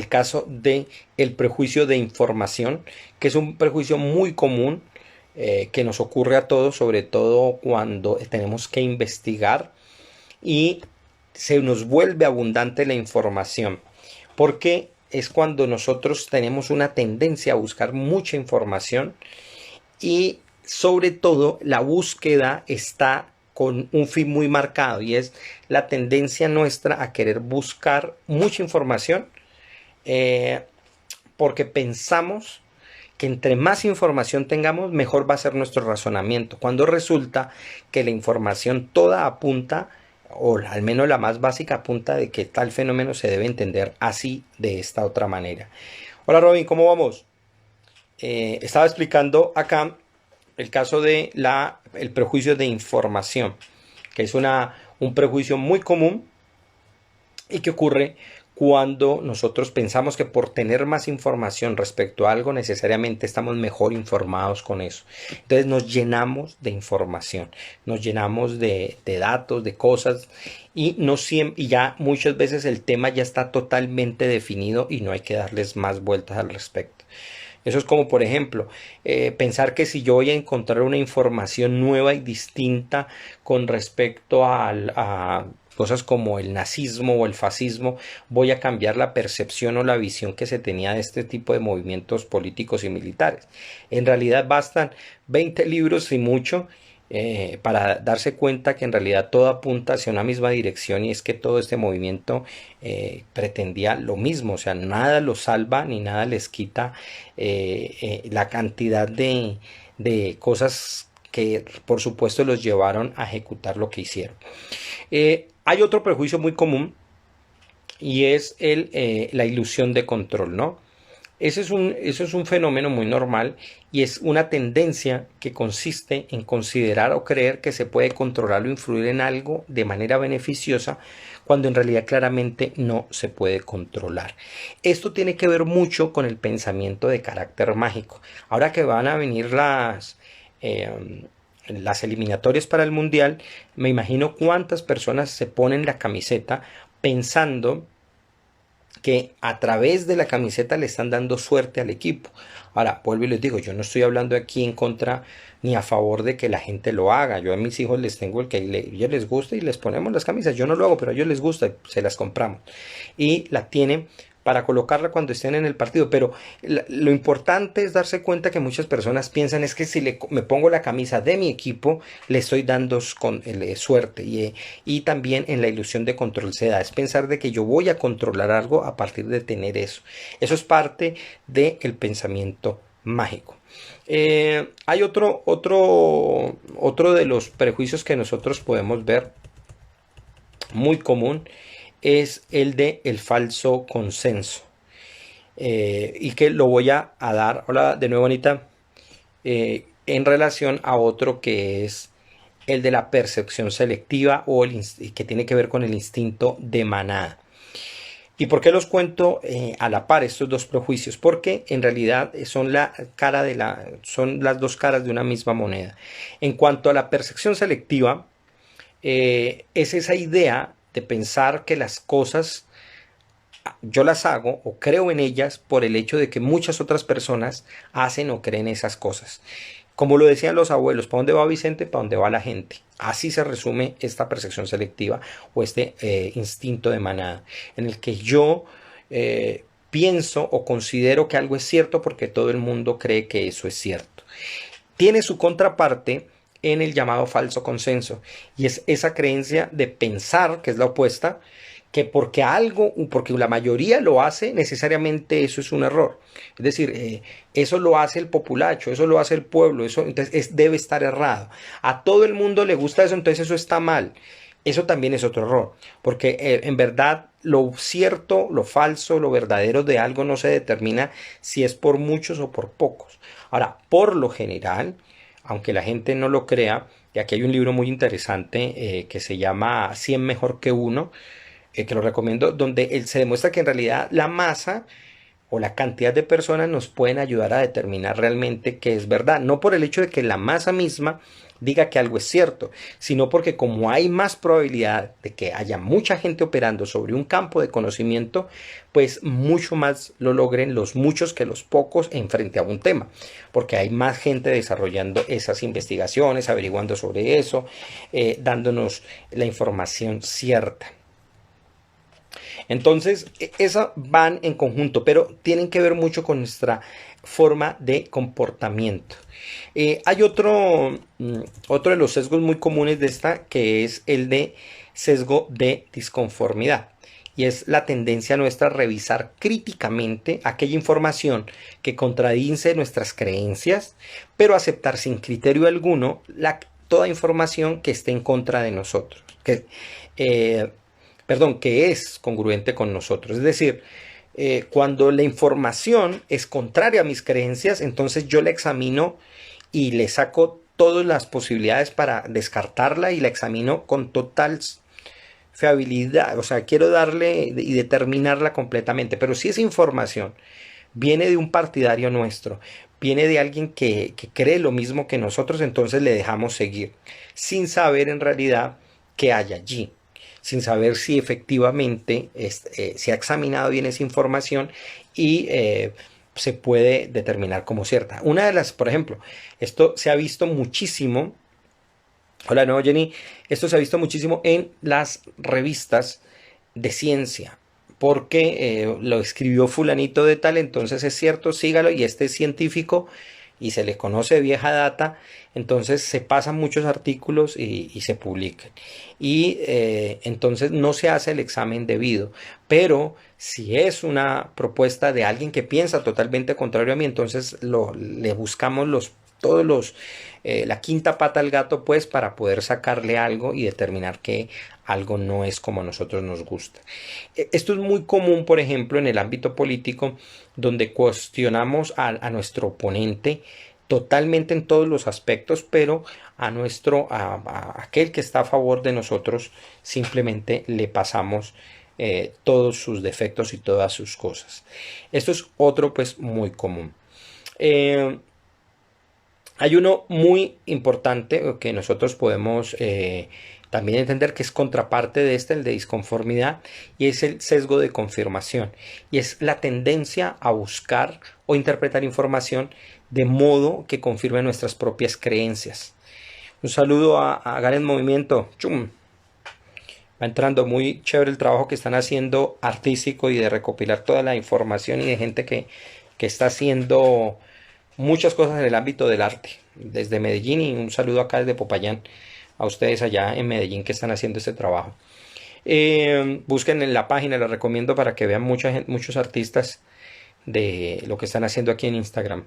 caso de el prejuicio de información, que es un prejuicio muy común, que nos ocurre a todos, sobre todo cuando tenemos que investigar y se nos vuelve abundante la información, porque es cuando nosotros tenemos una tendencia a buscar mucha información, y sobre todo la búsqueda está con un fin muy marcado, y es la tendencia nuestra a querer buscar mucha información, porque pensamos que entre más información tengamos, mejor va a ser nuestro razonamiento, cuando resulta que la información toda apunta, o al menos la más básica apunta, de que tal fenómeno se debe entender así, de esta otra manera. Hola Robin, ¿cómo vamos? Estaba explicando acá el caso de el prejuicio de información, que es un prejuicio muy común y que ocurre cuando nosotros pensamos que por tener más información respecto a algo necesariamente estamos mejor informados con eso. Entonces nos llenamos de información, nos llenamos de datos, de cosas, y ya muchas veces el tema ya está totalmente definido y no hay que darles más vueltas al respecto. Eso es como, por ejemplo, pensar que si yo voy a encontrar una información nueva y distinta con respecto a cosas como el nazismo o el fascismo, voy a cambiar la percepción o la visión que se tenía de este tipo de movimientos políticos y militares. En realidad bastan 20 libros y mucho, para darse cuenta que en realidad todo apunta hacia una misma dirección, y es que todo este movimiento pretendía lo mismo. O sea, nada los salva ni nada les quita la cantidad de cosas que por supuesto los llevaron a ejecutar lo que hicieron. Hay otro prejuicio muy común y es la ilusión de control, ¿no? Eso es un fenómeno muy normal y es una tendencia que consiste en considerar o creer que se puede controlar o influir en algo de manera beneficiosa cuando en realidad claramente no se puede controlar. Esto tiene que ver mucho con el pensamiento de carácter mágico. Ahora que van a venir las eliminatorias para el Mundial, me imagino cuántas personas se ponen la camiseta pensando que a través de la camiseta le están dando suerte al equipo. Ahora, vuelvo y les digo, yo no estoy hablando aquí en contra ni a favor de que la gente lo haga. Yo a mis hijos les tengo el que a ellos les gusta y les ponemos las camisas. Yo no lo hago, pero a ellos les gusta, se las compramos. Y la tienen para colocarla cuando estén en el partido. Pero lo importante es darse cuenta que muchas personas piensan es que si me pongo la camisa de mi equipo, le estoy dando suerte. Y también en la ilusión de control se da. Es pensar de que yo voy a controlar algo a partir de tener eso. Eso es parte del pensamiento mágico. Hay otro de los prejuicios que nosotros podemos ver muy común es el de el falso consenso. Y que lo voy a dar, hola de nuevo Anita, en relación a otro que es el de la percepción selectiva o que tiene que ver con el instinto de manada. ¿Y por qué los cuento a la par estos dos prejuicios? Porque en realidad son las dos caras de una misma moneda. En cuanto a la percepción selectiva, es esa idea de pensar que las cosas yo las hago o creo en ellas por el hecho de que muchas otras personas hacen o creen esas cosas. Como lo decían los abuelos, ¿para dónde va Vicente? Para dónde va la gente. Así se resume esta percepción selectiva o este instinto de manada, en el que yo pienso o considero que algo es cierto porque todo el mundo cree que eso es cierto. Tiene su contraparte en el llamado falso consenso, y es esa creencia de pensar, que es la opuesta, que porque la mayoría lo hace, necesariamente eso es un error. Es decir, eso lo hace el populacho, eso lo hace el pueblo, eso entonces debe estar errado. A todo el mundo le gusta eso, entonces eso está mal. Eso también es otro error, porque en verdad lo cierto, lo falso, lo verdadero de algo no se determina si es por muchos o por pocos. Ahora, por lo general, aunque la gente no lo crea, y aquí hay un libro muy interesante que se llama 100 mejor que uno, que lo recomiendo, donde se demuestra que en realidad la masa o la cantidad de personas nos pueden ayudar a determinar realmente qué es verdad. No por el hecho de que la masa misma diga que algo es cierto, sino porque como hay más probabilidad de que haya mucha gente operando sobre un campo de conocimiento, pues mucho más lo logren los muchos que los pocos en frente a un tema, porque hay más gente desarrollando esas investigaciones, averiguando sobre eso, dándonos la información cierta. Entonces, esas van en conjunto, pero tienen que ver mucho con nuestra forma de comportamiento. Hay otro de los sesgos muy comunes de esta, que es el de sesgo de disconformidad. Y es la tendencia nuestra a revisar críticamente aquella información que contradice nuestras creencias, pero aceptar sin criterio alguno toda información que esté en contra de nosotros. Que es congruente con nosotros. Es decir, cuando la información es contraria a mis creencias, entonces yo la examino y le saco todas las posibilidades para descartarla y la examino con total fiabilidad. O sea, quiero darle y determinarla completamente. Pero si esa información viene de un partidario nuestro, viene de alguien que cree lo mismo que nosotros, entonces le dejamos seguir, sin saber en realidad qué hay allí, sin saber si efectivamente se ha examinado bien esa información y se puede determinar como cierta. Una de las, por ejemplo, esto se ha visto muchísimo, hola, no, Jenny, esto se ha visto muchísimo en las revistas de ciencia, porque lo escribió fulanito de tal, entonces es cierto, sígalo, y este es científico y se le conoce de vieja data, entonces se pasan muchos artículos y se publican. Y entonces no se hace el examen debido. Pero si es una propuesta de alguien que piensa totalmente contrario a mí, entonces le buscamos la quinta pata al gato, pues, para poder sacarle algo y determinar que algo no es como a nosotros nos gusta. Esto es muy común, por ejemplo, en el ámbito político, donde cuestionamos a nuestro oponente totalmente en todos los aspectos, pero a aquel que está a favor de nosotros simplemente le pasamos todos sus defectos y todas sus cosas. Esto es otro, pues, muy común. Hay uno muy importante que nosotros podemos también entender, que es contraparte de este, el de disconformidad, y es el sesgo de confirmación, y es la tendencia a buscar o interpretar información de modo que confirme nuestras propias creencias. Un saludo a Gareth Movimiento. ¡Chum! Va entrando muy chévere el trabajo que están haciendo artístico y de recopilar toda la información, y de gente que está haciendo muchas cosas en el ámbito del arte desde Medellín, y un saludo acá desde Popayán a ustedes allá en Medellín que están haciendo este trabajo. Busquen en la página, les recomiendo para que vean muchos artistas de lo que están haciendo aquí en Instagram.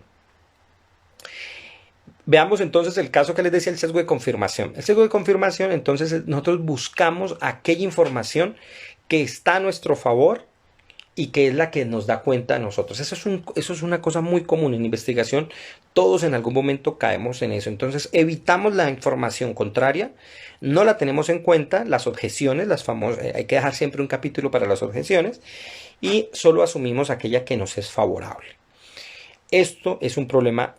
Veamos entonces el caso que les decía, el sesgo de confirmación. El sesgo de confirmación, entonces, nosotros buscamos aquella información que está a nuestro favor y que es la que nos da cuenta a nosotros. Eso es una cosa muy común en investigación. Todos en algún momento caemos en eso. Entonces evitamos la información contraria, no la tenemos en cuenta, las objeciones, las famosas, hay que dejar siempre un capítulo para las objeciones, y solo asumimos aquella que nos es favorable. Esto es un problema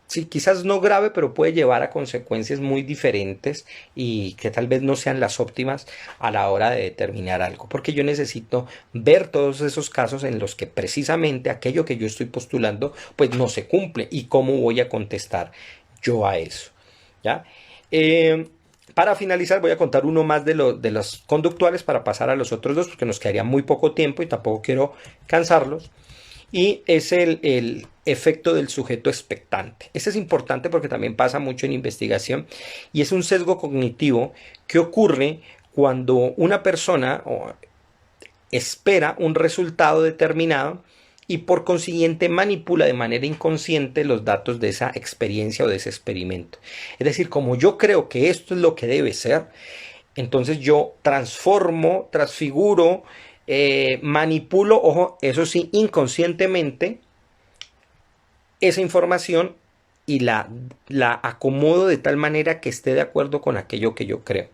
sí, quizás no grave, pero puede llevar a consecuencias muy diferentes y que tal vez no sean las óptimas a la hora de determinar algo, porque yo necesito ver todos esos casos en los que precisamente aquello que yo estoy postulando pues no se cumple, y cómo voy a contestar yo a eso, ¿ya? Para finalizar voy a contar uno más de los conductuales para pasar a los otros dos, porque nos quedaría muy poco tiempo y tampoco quiero cansarlos. Y es el efecto del sujeto expectante. Este es importante porque también pasa mucho en investigación, y es un sesgo cognitivo que ocurre cuando una persona espera un resultado determinado y por consiguiente manipula de manera inconsciente los datos de esa experiencia o de ese experimento. Es decir, como yo creo que esto es lo que debe ser, entonces yo transformo, transfiguro, manipulo, ojo, eso sí, inconscientemente, esa información, y la acomodo de tal manera que esté de acuerdo con aquello que yo creo.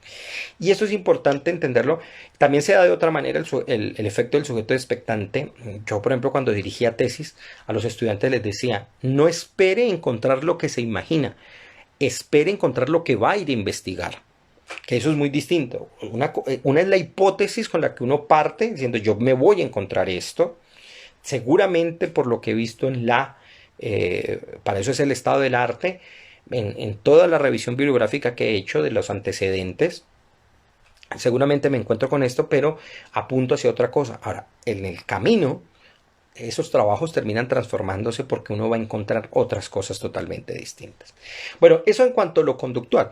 Y eso es importante entenderlo. También se da de otra manera el efecto del sujeto expectante. Yo, por ejemplo, cuando dirigía tesis, a los estudiantes les decía: no espere encontrar lo que se imagina, espere encontrar lo que va a ir a investigar. Que eso es muy distinto. Una es la hipótesis con la que uno parte diciendo: yo me voy a encontrar esto, seguramente por lo que he visto para eso es el estado del arte, en toda la revisión bibliográfica que he hecho de los antecedentes, seguramente me encuentro con esto, pero apunto hacia otra cosa. Ahora, en el camino, esos trabajos terminan transformándose porque uno va a encontrar otras cosas totalmente distintas. Bueno, eso en cuanto a lo conductual.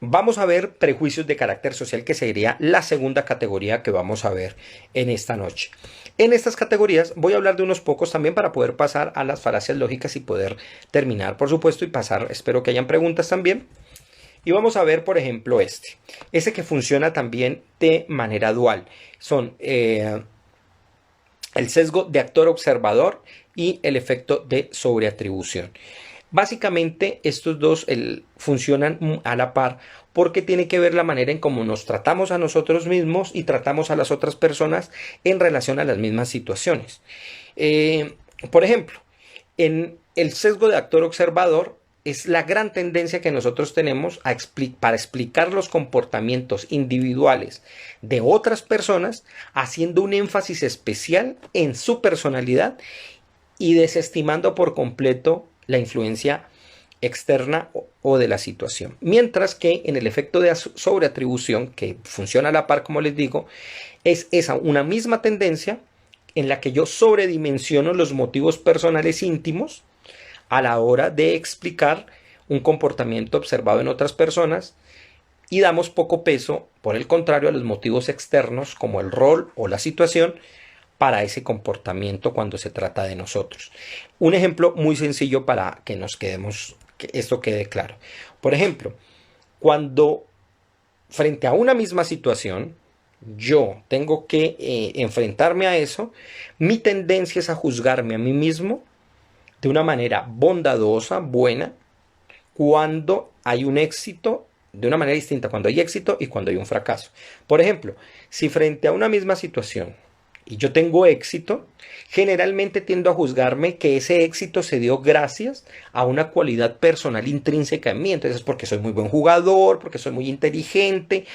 Vamos a ver prejuicios de carácter social, que sería la segunda categoría que vamos a ver en esta noche. En estas categorías voy a hablar de unos pocos también para poder pasar a las falacias lógicas y poder terminar, por supuesto, y pasar, espero que hayan preguntas también. Y vamos a ver, por ejemplo, este que funciona también de manera dual. Son el sesgo de actor observador y el efecto de sobreatribución. Básicamente estos dos funcionan a la par, porque tiene que ver la manera en cómo nos tratamos a nosotros mismos y tratamos a las otras personas en relación a las mismas situaciones. Por ejemplo, en el sesgo de actor observador es la gran tendencia que nosotros tenemos para explicar los comportamientos individuales de otras personas, haciendo un énfasis especial en su personalidad y desestimando por completo la influencia externa o de la situación. Mientras que en el efecto de sobreatribución, que funciona a la par, como les digo, es una misma tendencia en la que yo sobredimensiono los motivos personales íntimos a la hora de explicar un comportamiento observado en otras personas, y damos poco peso, por el contrario, a los motivos externos como el rol o la situación, para ese comportamiento cuando se trata de nosotros. Un ejemplo muy sencillo para que nos quedemos, que esto quede claro. Por ejemplo, cuando frente a una misma situación, yo tengo que enfrentarme a eso, mi tendencia es a juzgarme a mí mismo de una manera bondadosa, buena, cuando hay un éxito, de una manera distinta, cuando hay éxito y cuando hay un fracaso. Por ejemplo, si frente a una misma situación y yo tengo éxito, generalmente tiendo a juzgarme que ese éxito se dio gracias a una cualidad personal intrínseca en mí. Entonces es porque soy muy buen jugador, porque soy muy inteligente,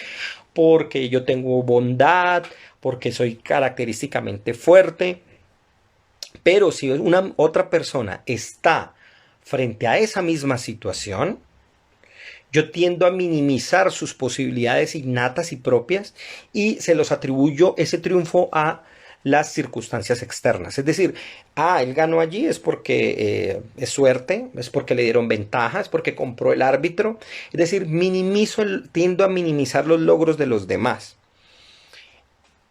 porque yo tengo bondad, porque soy característicamente fuerte. Pero si una otra persona está frente a esa misma situación, yo tiendo a minimizar sus posibilidades innatas y propias y se los atribuyo ese triunfo a las circunstancias externas. Es decir, él ganó allí es porque es suerte, es porque le dieron ventaja, es porque compró el árbitro. Es decir, tiendo a minimizar los logros de los demás.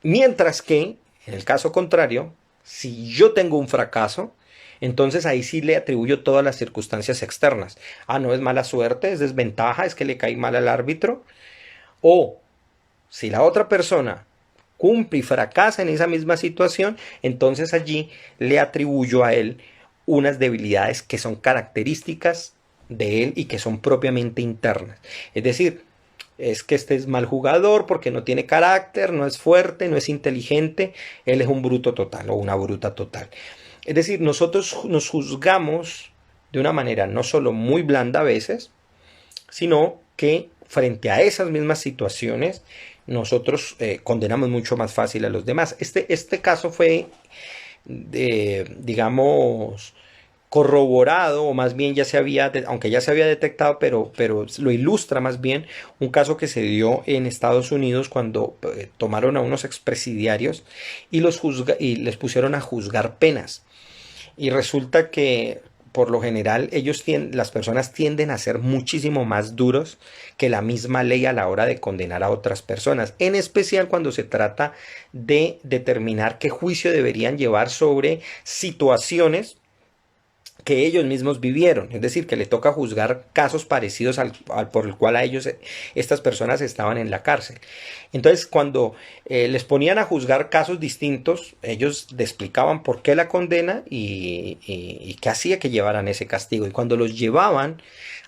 Mientras que, en el caso contrario, si yo tengo un fracaso, entonces ahí sí le atribuyo todas las circunstancias externas. No es mala suerte, es desventaja, es que le caí mal al árbitro. O si la otra persona cumple y fracasa en esa misma situación, entonces allí le atribuyo a él unas debilidades que son características de él y que son propiamente internas. Es decir, es que este es mal jugador porque no tiene carácter, no es fuerte, no es inteligente, él es un bruto total o una bruta total. Es decir, nosotros nos juzgamos de una manera no solo muy blanda a veces, sino que frente a esas mismas situaciones nosotros condenamos mucho más fácil a los demás. Este caso fue, digamos, corroborado, o más bien ya se había, aunque ya se había detectado, pero lo ilustra más bien un caso que se dio en Estados Unidos cuando tomaron a unos expresidiarios y y les pusieron a juzgar penas. Y resulta que por lo general las personas tienden a ser muchísimo más duros que la misma ley a la hora de condenar a otras personas, en especial cuando se trata de determinar qué juicio deberían llevar sobre situaciones que ellos mismos vivieron, es decir, que le toca juzgar casos parecidos por el cual a ellos, estas personas estaban en la cárcel. Entonces, cuando les ponían a juzgar casos distintos, ellos le explicaban por qué la condena y qué hacía que llevaran ese castigo. Y cuando los llevaban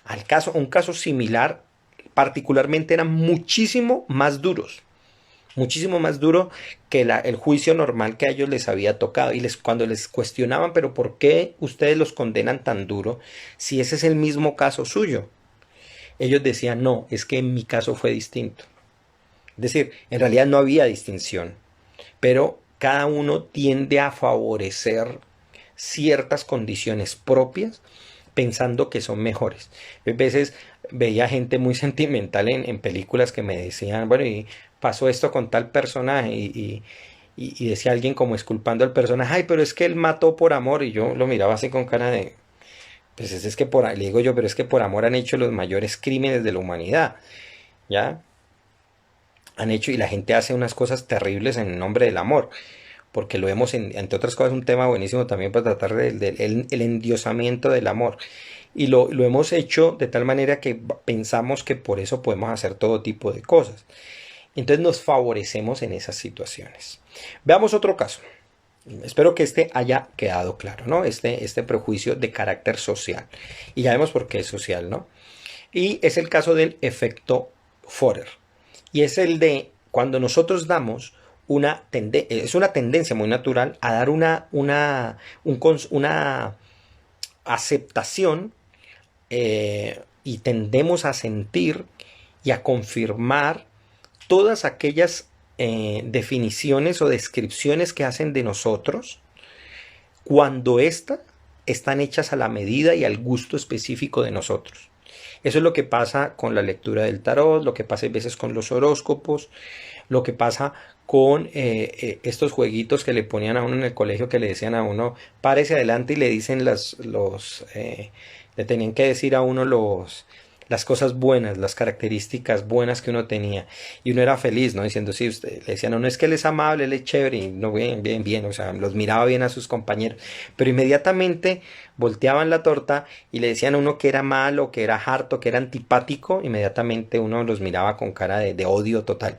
a un caso similar, particularmente eran muchísimo más duro que el juicio normal que a ellos les había tocado. Y cuando les cuestionaban, pero ¿por qué ustedes los condenan tan duro si ese es el mismo caso suyo? Ellos decían, no, es que en mi caso fue distinto. Es decir, en realidad no había distinción, pero cada uno tiende a favorecer ciertas condiciones propias pensando que son mejores. A veces veía gente muy sentimental en películas que me decían, bueno, y pasó esto con tal personaje y decía alguien como esculpando al personaje, ay, pero es que él mató por amor, y yo lo miraba así con cara de, pues es que le digo yo, pero es que por amor han hecho los mayores crímenes de la humanidad, ¿ya? Han hecho y la gente hace unas cosas terribles en nombre del amor, porque lo vemos, entre otras cosas, un tema buenísimo también para tratar el endiosamiento del amor. Y lo hemos hecho de tal manera que pensamos que por eso podemos hacer todo tipo de cosas. Entonces nos favorecemos en esas situaciones. Veamos otro caso. Espero que este haya quedado claro, ¿no? Este prejuicio de carácter social. Y ya vemos por qué es social, ¿no? Y es el caso del efecto Forer. Y es el de cuando nosotros damos es una tendencia muy natural a dar una aceptación y tendemos a sentir y a confirmar todas aquellas definiciones o descripciones que hacen de nosotros cuando éstas están hechas a la medida y al gusto específico de nosotros. Eso es lo que pasa con la lectura del tarot, lo que pasa a veces con los horóscopos, lo que pasa con estos jueguitos que le ponían a uno en el colegio, que le decían a uno, párese adelante y le dicen le tenían que decir a uno las cosas buenas, las características buenas que uno tenía. Y uno era feliz, ¿no? Diciendo, sí, usted le decía, no, no es que él es amable, él es chévere, y no, bien, bien, bien, o sea, los miraba bien a sus compañeros. Pero inmediatamente volteaban la torta y le decían a uno que era malo, que era harto, que era antipático, inmediatamente uno los miraba con cara de odio total.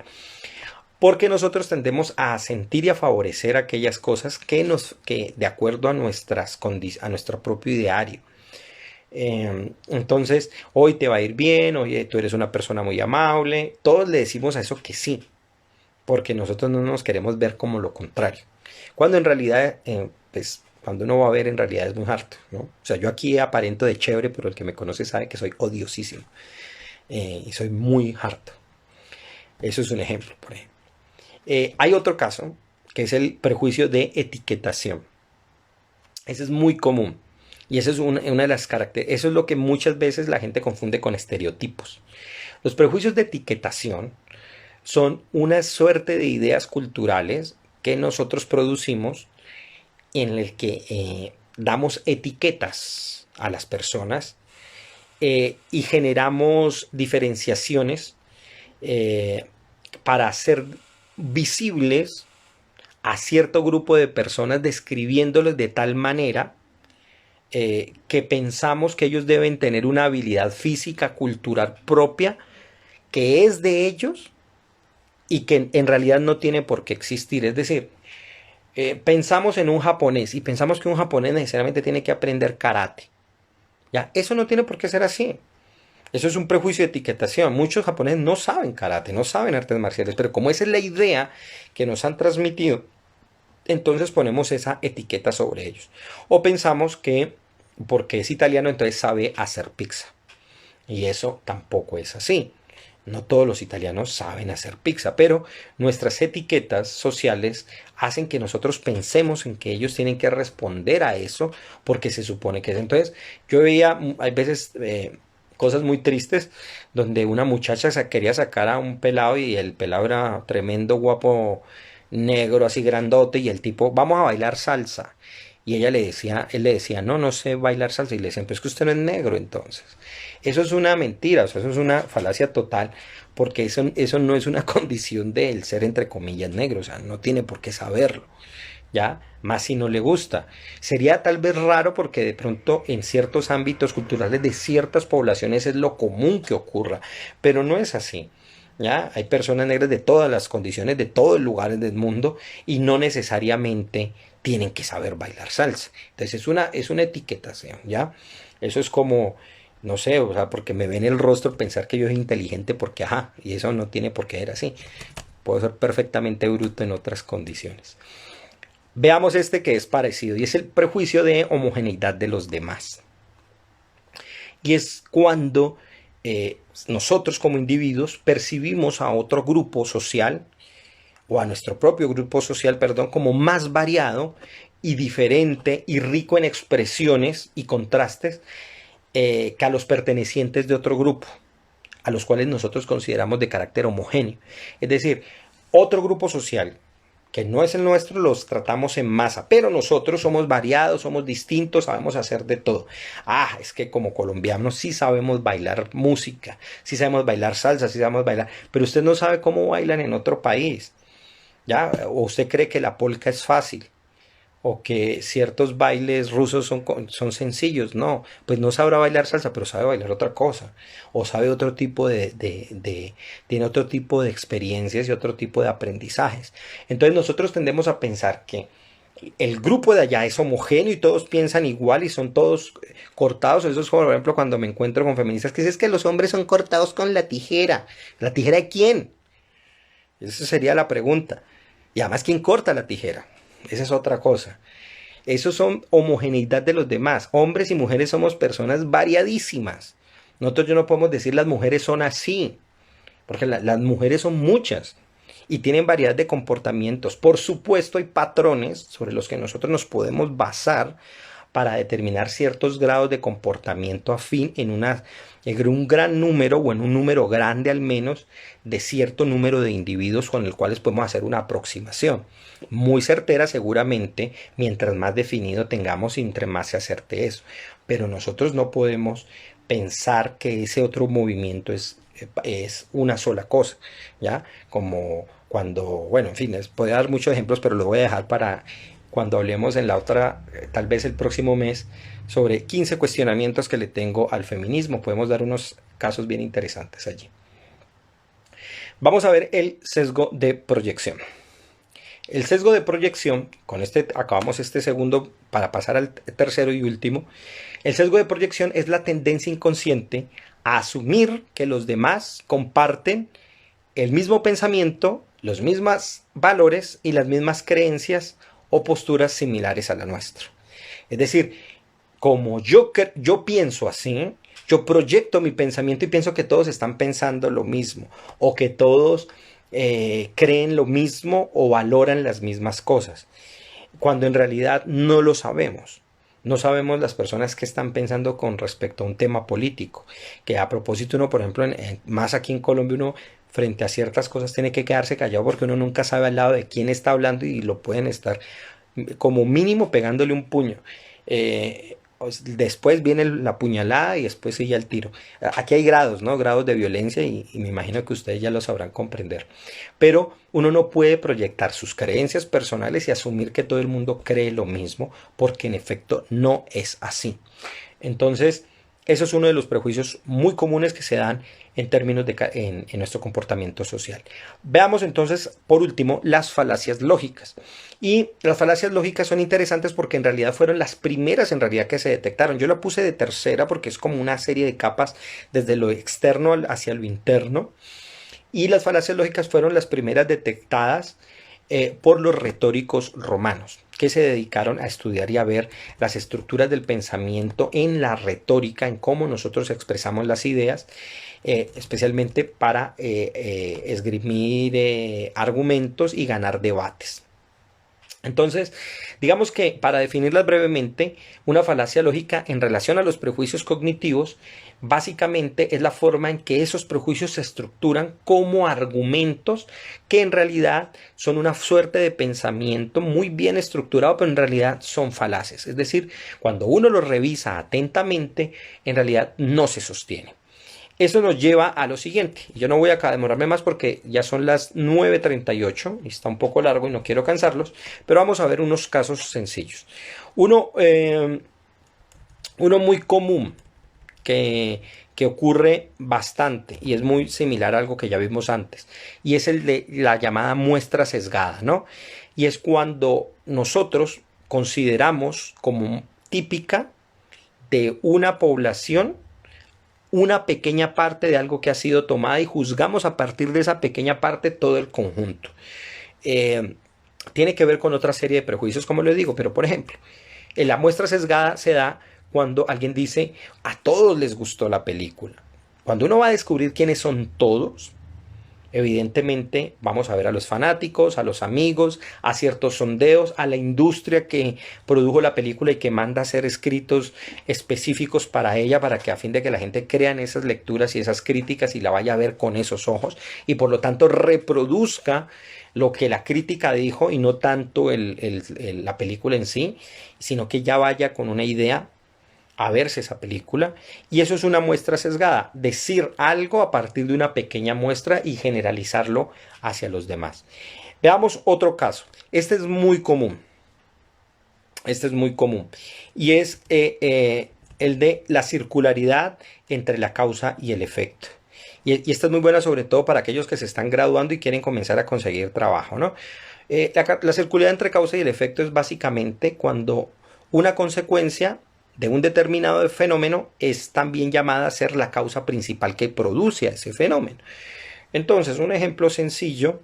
Porque nosotros tendemos a sentir y a favorecer aquellas cosas que de acuerdo a a nuestro propio ideario. Entonces, hoy te va a ir bien, oye, tú eres una persona muy amable. Todos le decimos a eso que sí, porque nosotros no nos queremos ver como lo contrario. Cuando en realidad, pues, cuando uno va a ver, en realidad es muy harto, ¿no? O sea, yo aquí aparento de chévere, pero el que me conoce sabe que soy odiosísimo. Y soy muy harto. Eso es un ejemplo, por ejemplo. Hay otro caso, que es el prejuicio de etiquetación. Ese es muy común. Y eso es una de las características. Eso es lo que muchas veces la gente confunde con estereotipos. Los prejuicios de etiquetación son una suerte de ideas culturales que nosotros producimos en el que damos etiquetas a las personas y generamos diferenciaciones para hacer visibles a cierto grupo de personas describiéndolos de tal manera que pensamos que ellos deben tener una habilidad física, cultural propia, que es de ellos y que en realidad no tiene por qué existir. Es decir, pensamos en un japonés y pensamos que un japonés necesariamente tiene que aprender karate. ¿Ya? Eso no tiene por qué ser así. Eso es un prejuicio de etiquetación. Muchos japoneses no saben karate, no saben artes marciales, pero como esa es la idea que nos han transmitido, entonces ponemos esa etiqueta sobre ellos. O pensamos que porque es italiano entonces sabe hacer pizza. Y eso tampoco es así. No todos los italianos saben hacer pizza, pero nuestras etiquetas sociales hacen que nosotros pensemos en que ellos tienen que responder a eso porque se supone que es. Entonces, yo veía, hay veces cosas muy tristes donde una muchacha quería sacar a un pelado y el pelado era tremendo, guapo, negro, así grandote, y el tipo, vamos a bailar salsa. Y él le decía, no, no sé bailar salsa. Y le decían, pues que usted no es negro entonces. Eso es una mentira, o sea, eso es una falacia total, porque eso no es una condición del ser entre comillas negro, o sea, no tiene por qué saberlo, ¿ya? Más si no le gusta. Sería tal vez raro porque de pronto en ciertos ámbitos culturales de ciertas poblaciones es lo común que ocurra, pero no es así. ¿Ya? Hay personas negras de todas las condiciones, de todos los lugares del mundo y no necesariamente tienen que saber bailar salsa. Entonces es una etiquetación, ¿ya? Eso es como, no sé, o sea, porque me ven el rostro pensar que yo soy inteligente porque, ajá, y eso no tiene por qué ser así. Puedo ser perfectamente bruto en otras condiciones. Veamos este que es parecido y es el prejuicio de homogeneidad de los demás. Y es cuando nosotros como individuos percibimos a otro grupo social o a nuestro propio grupo social, perdón, como más variado y diferente y rico en expresiones y contrastes que a los pertenecientes de otro grupo, a los cuales nosotros consideramos de carácter homogéneo. Es decir, otro grupo social que no es el nuestro, los tratamos en masa, pero nosotros somos variados, somos distintos, sabemos hacer de todo. Ah, es que como colombianos sí sabemos bailar música, sí sabemos bailar salsa, sí sabemos bailar, pero usted no sabe cómo bailan en otro país, ¿ya? O usted cree que la polka es fácil, o que ciertos bailes rusos son sencillos. No, pues no sabrá bailar salsa, pero sabe bailar otra cosa, o sabe otro tipo tiene otro tipo de experiencias y otro tipo de aprendizajes. Entonces nosotros tendemos a pensar que el grupo de allá es homogéneo y todos piensan igual y son todos cortados. Eso es como, por ejemplo, cuando me encuentro con feministas que dicen es que los hombres son cortados con la tijera. ¿La tijera de quién? Esa sería la pregunta. Y además, ¿quién corta la tijera? Esa es otra cosa. Eso son homogeneidad de los demás. Hombres y mujeres somos personas variadísimas. Nosotros no podemos decir las mujeres son así, porque las mujeres son muchas y tienen variedad de comportamientos. Por supuesto, hay patrones sobre los que nosotros nos podemos basar para determinar ciertos grados de comportamiento afín en un gran número o en un número grande al menos de cierto número de individuos con el cuales podemos hacer una aproximación muy certera seguramente, mientras más definido tengamos y entre más se acerte eso, pero nosotros no podemos pensar que ese otro movimiento es una sola cosa, ¿ya? Como cuando, bueno, en fin, puede dar muchos ejemplos, pero lo voy a dejar para cuando hablemos en la otra, tal vez el próximo mes, sobre 15 cuestionamientos que le tengo al feminismo. Podemos dar unos casos bien interesantes allí. Vamos a ver el sesgo de proyección. El sesgo de proyección, con este acabamos este segundo para pasar al tercero y último. El sesgo de proyección es la tendencia inconsciente a asumir que los demás comparten el mismo pensamiento, los mismos valores y las mismas creencias o posturas similares a la nuestra. Es decir, como yo pienso así, yo proyecto mi pensamiento y pienso que todos están pensando lo mismo o que todos creen lo mismo o valoran las mismas cosas, cuando en realidad no lo sabemos. No sabemos las personas que están pensando con respecto a un tema político, que a propósito uno, por ejemplo, más aquí en Colombia, uno frente a ciertas cosas tiene que quedarse callado porque uno nunca sabe al lado de quién está hablando y lo pueden estar como mínimo pegándole un puño. Después viene la puñalada y después sigue el tiro. Aquí hay grados, ¿no? Grados de violencia y me imagino que ustedes ya lo sabrán comprender. Pero uno no puede proyectar sus creencias personales y asumir que todo el mundo cree lo mismo, porque en efecto no es así. Entonces, eso es uno de los prejuicios muy comunes que se dan en términos en nuestro comportamiento social. Veamos entonces, por último, las falacias lógicas. Y las falacias lógicas son interesantes porque en realidad fueron las primeras en realidad que se detectaron. Yo la puse de tercera porque es como una serie de capas desde lo externo hacia lo interno. Y las falacias lógicas fueron las primeras detectadas por los retóricos romanos, que se dedicaron a estudiar y a ver las estructuras del pensamiento en la retórica, en cómo nosotros expresamos las ideas, especialmente para esgrimir argumentos y ganar debates. Entonces, digamos que para definirlas brevemente, una falacia lógica en relación a los prejuicios cognitivos, básicamente es la forma en que esos prejuicios se estructuran como argumentos que en realidad son una suerte de pensamiento muy bien estructurado, pero en realidad son falaces. Es decir, cuando uno los revisa atentamente, en realidad no se sostiene. Eso nos lleva a lo siguiente. Yo no voy a demorarme más porque ya son las 9:38 y está un poco largo y no quiero cansarlos, pero vamos a ver unos casos sencillos. Uno muy común que ocurre bastante y es muy similar a algo que ya vimos antes, y es el de la llamada muestra sesgada, ¿no? Y es cuando nosotros consideramos como típica de una población una pequeña parte de algo que ha sido tomada y juzgamos a partir de esa pequeña parte todo el conjunto. Tiene que ver con otra serie de prejuicios, como les digo, pero por ejemplo, la muestra sesgada se da cuando alguien dice a todos les gustó la película. Cuando uno va a descubrir quiénes son todos, evidentemente vamos a ver a los fanáticos, a los amigos, a ciertos sondeos, a la industria que produjo la película y que manda a hacer escritos específicos para ella, para que a fin de que la gente crea en esas lecturas y esas críticas y la vaya a ver con esos ojos y por lo tanto reproduzca lo que la crítica dijo y no tanto la película en sí, sino que ya vaya con una idea a verse esa película, y eso es una muestra sesgada, decir algo a partir de una pequeña muestra y generalizarlo hacia los demás. Veamos otro caso. Este es muy común. Y es el de la circularidad entre la causa y el efecto. Y esta es muy buena sobre todo para aquellos que se están graduando y quieren comenzar a conseguir trabajo, ¿no? La circularidad entre causa y el efecto es básicamente cuando una consecuencia de un determinado fenómeno es también llamada a ser la causa principal que produce a ese fenómeno. Entonces, un ejemplo sencillo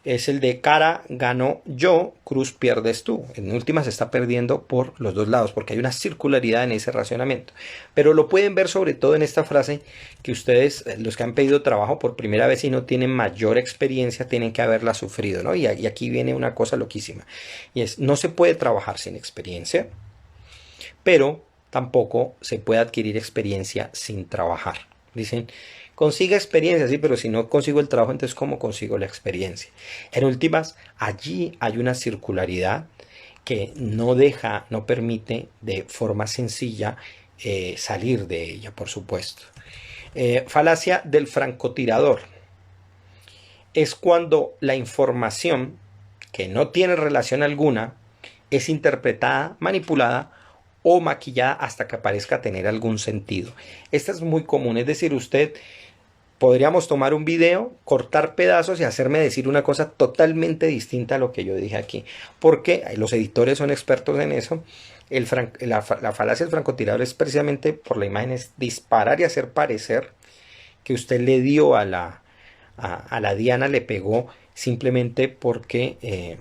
es el de cara gano yo, cruz pierdes tú. En última se está perdiendo por los dos lados porque hay una circularidad en ese racionamiento. Pero lo pueden ver sobre todo en esta frase que ustedes, los que han pedido trabajo por primera vez y no tienen mayor experiencia, tienen que haberla sufrido, ¿no? Y aquí viene una cosa loquísima. Y es, no se puede trabajar sin experiencia, pero tampoco se puede adquirir experiencia sin trabajar. Dicen, consiga experiencia, sí, pero si no consigo el trabajo, entonces ¿cómo consigo la experiencia? En últimas, allí hay una circularidad que no permite de forma sencilla salir de ella, por supuesto. Falacia del francotirador. Es cuando la información que no tiene relación alguna es interpretada, manipulada o maquillada hasta que parezca tener algún sentido. Esta es muy común, es decir, podríamos tomar un video, cortar pedazos y hacerme decir una cosa totalmente distinta a lo que yo dije aquí, porque los editores son expertos en eso. La falacia del francotirador es precisamente por la imagen, es disparar y hacer parecer que usted le dio a la diana, le pegó simplemente porque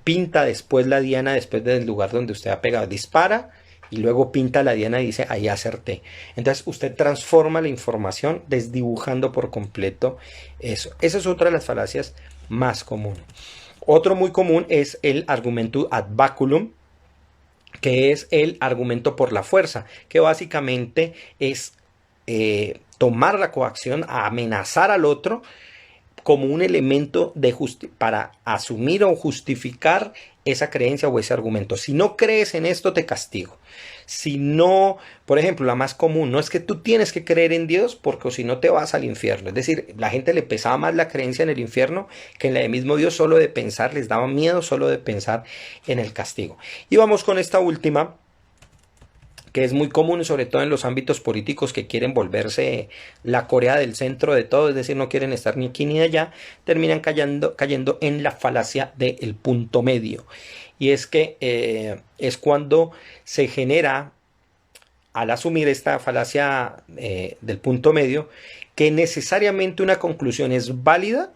pinta después la diana después del lugar donde usted ha pegado, dispara y luego pinta la diana y dice ahí acerté. Entonces usted transforma la información desdibujando por completo eso. Esa es otra de las falacias más comunes. Otro muy común es el argumentum ad baculum, que es el argumento por la fuerza, que básicamente es tomar la coacción, a amenazar al otro como un elemento para asumir o justificar esa creencia o ese argumento. Si no crees en esto, te castigo. Si no, por ejemplo, la más común, no es que tú tienes que creer en Dios porque si no te vas al infierno. Es decir, la gente le pesaba más la creencia en el infierno que en la de mismo Dios. Solo de pensar, les daba miedo solo de pensar en el castigo. Y vamos con esta última, que es muy común, sobre todo en los ámbitos políticos que quieren volverse la Corea del centro de todo, es decir, no quieren estar ni aquí ni allá, terminan cayendo en la falacia del punto medio. Y es que es cuando se genera, al asumir esta falacia del punto medio, que necesariamente una conclusión es válida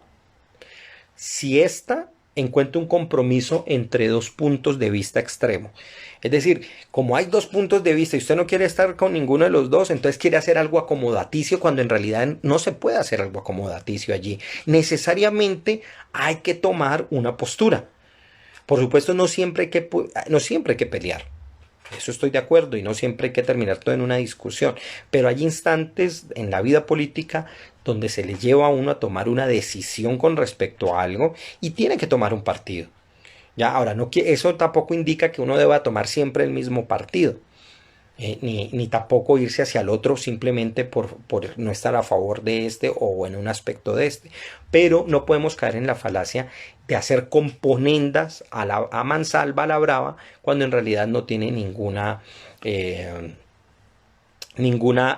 si ésta encuentra un compromiso entre dos puntos de vista extremos. Es decir, como hay dos puntos de vista y usted no quiere estar con ninguno de los dos, entonces quiere hacer algo acomodaticio cuando en realidad no se puede hacer algo acomodaticio allí. Necesariamente hay que tomar una postura. Por supuesto, no siempre hay que pelear. Eso estoy de acuerdo y no siempre hay que terminar todo en una discusión. Pero hay instantes en la vida política donde se le lleva a uno a tomar una decisión con respecto a algo y tiene que tomar un partido. Ya, ahora, eso tampoco indica que uno deba tomar siempre el mismo partido, ni tampoco irse hacia el otro simplemente por no estar a favor de este o en un aspecto de este. Pero no podemos caer en la falacia de hacer componendas a mansalva, a la brava, cuando en realidad no tiene ninguna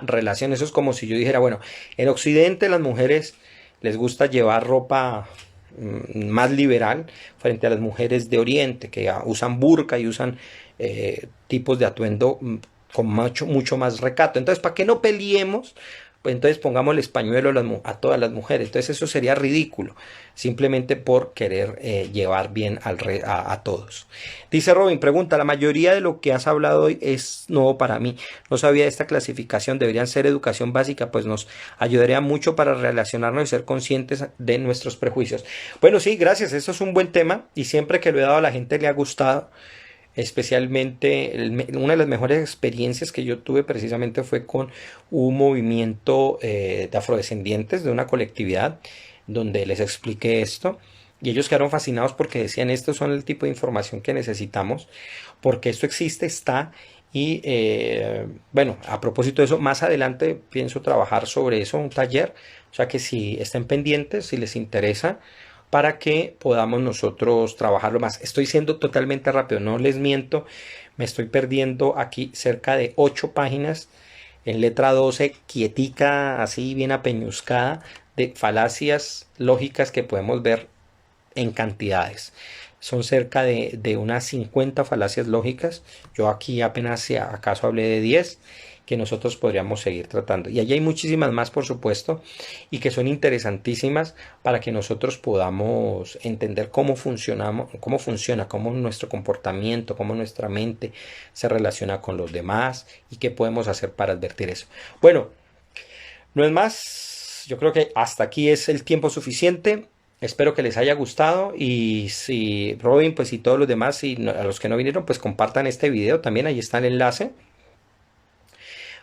relación. Eso es como si yo dijera, bueno, en Occidente las mujeres les gusta llevar ropa más liberal frente a las mujeres de Oriente que usan burka y usan tipos de atuendo con mucho más recato. Entonces, para que no peleemos, pues entonces pongamos el pañuelo a todas las mujeres. Entonces eso sería ridículo, simplemente por querer llevar bien a todos. Dice Robin, pregunta, la mayoría de lo que has hablado hoy es nuevo para mí. No sabía de esta clasificación, deberían ser educación básica, pues nos ayudaría mucho para relacionarnos y ser conscientes de nuestros prejuicios. Bueno, sí, gracias, eso es un buen tema y siempre que lo he dado a la gente le ha gustado. Especialmente una de las mejores experiencias que yo tuve precisamente fue con un movimiento de afrodescendientes de una colectividad donde les expliqué esto y ellos quedaron fascinados porque decían estos son el tipo de información que necesitamos porque esto existe, está y bueno, a propósito de eso, más adelante pienso trabajar sobre eso, un taller, o sea que si estén pendientes, si les interesa, para que podamos nosotros trabajarlo más. Estoy siendo totalmente rápido, no les miento, me estoy perdiendo aquí cerca de 8 páginas en letra 12, quietica, así bien apeñuscada, de falacias lógicas que podemos ver en cantidades. Son cerca de unas 50 falacias lógicas. Yo aquí apenas si acaso hablé de 10 que nosotros podríamos seguir tratando. Y allí hay muchísimas más, por supuesto, y que son interesantísimas para que nosotros podamos entender cómo funciona, cómo nuestro comportamiento, cómo nuestra mente se relaciona con los demás y qué podemos hacer para advertir eso. Bueno, no es más. Yo creo que hasta aquí es el tiempo suficiente. Espero que les haya gustado y si Robin, pues y todos los demás, y a los que no vinieron, pues compartan este video también, ahí está el enlace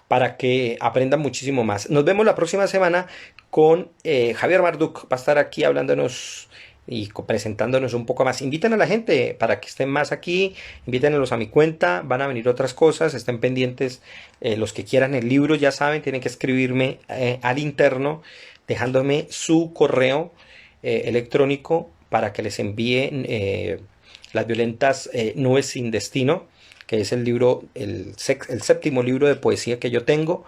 para que aprendan muchísimo más. Nos vemos la próxima semana con Javier Marduk, va a estar aquí hablándonos y presentándonos un poco más. Inviten a la gente para que estén más aquí, invítenlos a mi cuenta, van a venir otras cosas, estén pendientes. Los que quieran el libro, ya saben, tienen que escribirme al interno, dejándome su correo electrónico para que les envíen Las violentas nubes sin destino, que es el libro, el séptimo libro de poesía que yo tengo,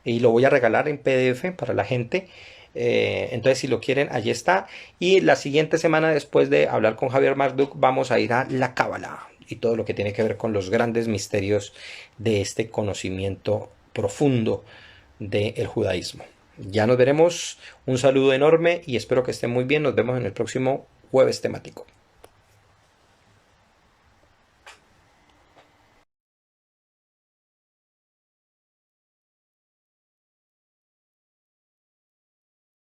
y lo voy a regalar en PDF para la gente. Entonces, si lo quieren, allí está. Y la siguiente semana, después de hablar con Javier Marduk, vamos a ir a la Cábala y todo lo que tiene que ver con los grandes misterios de este conocimiento profundo del judaísmo. Ya nos veremos. Un saludo enorme y espero que estén muy bien. Nos vemos en el próximo jueves temático.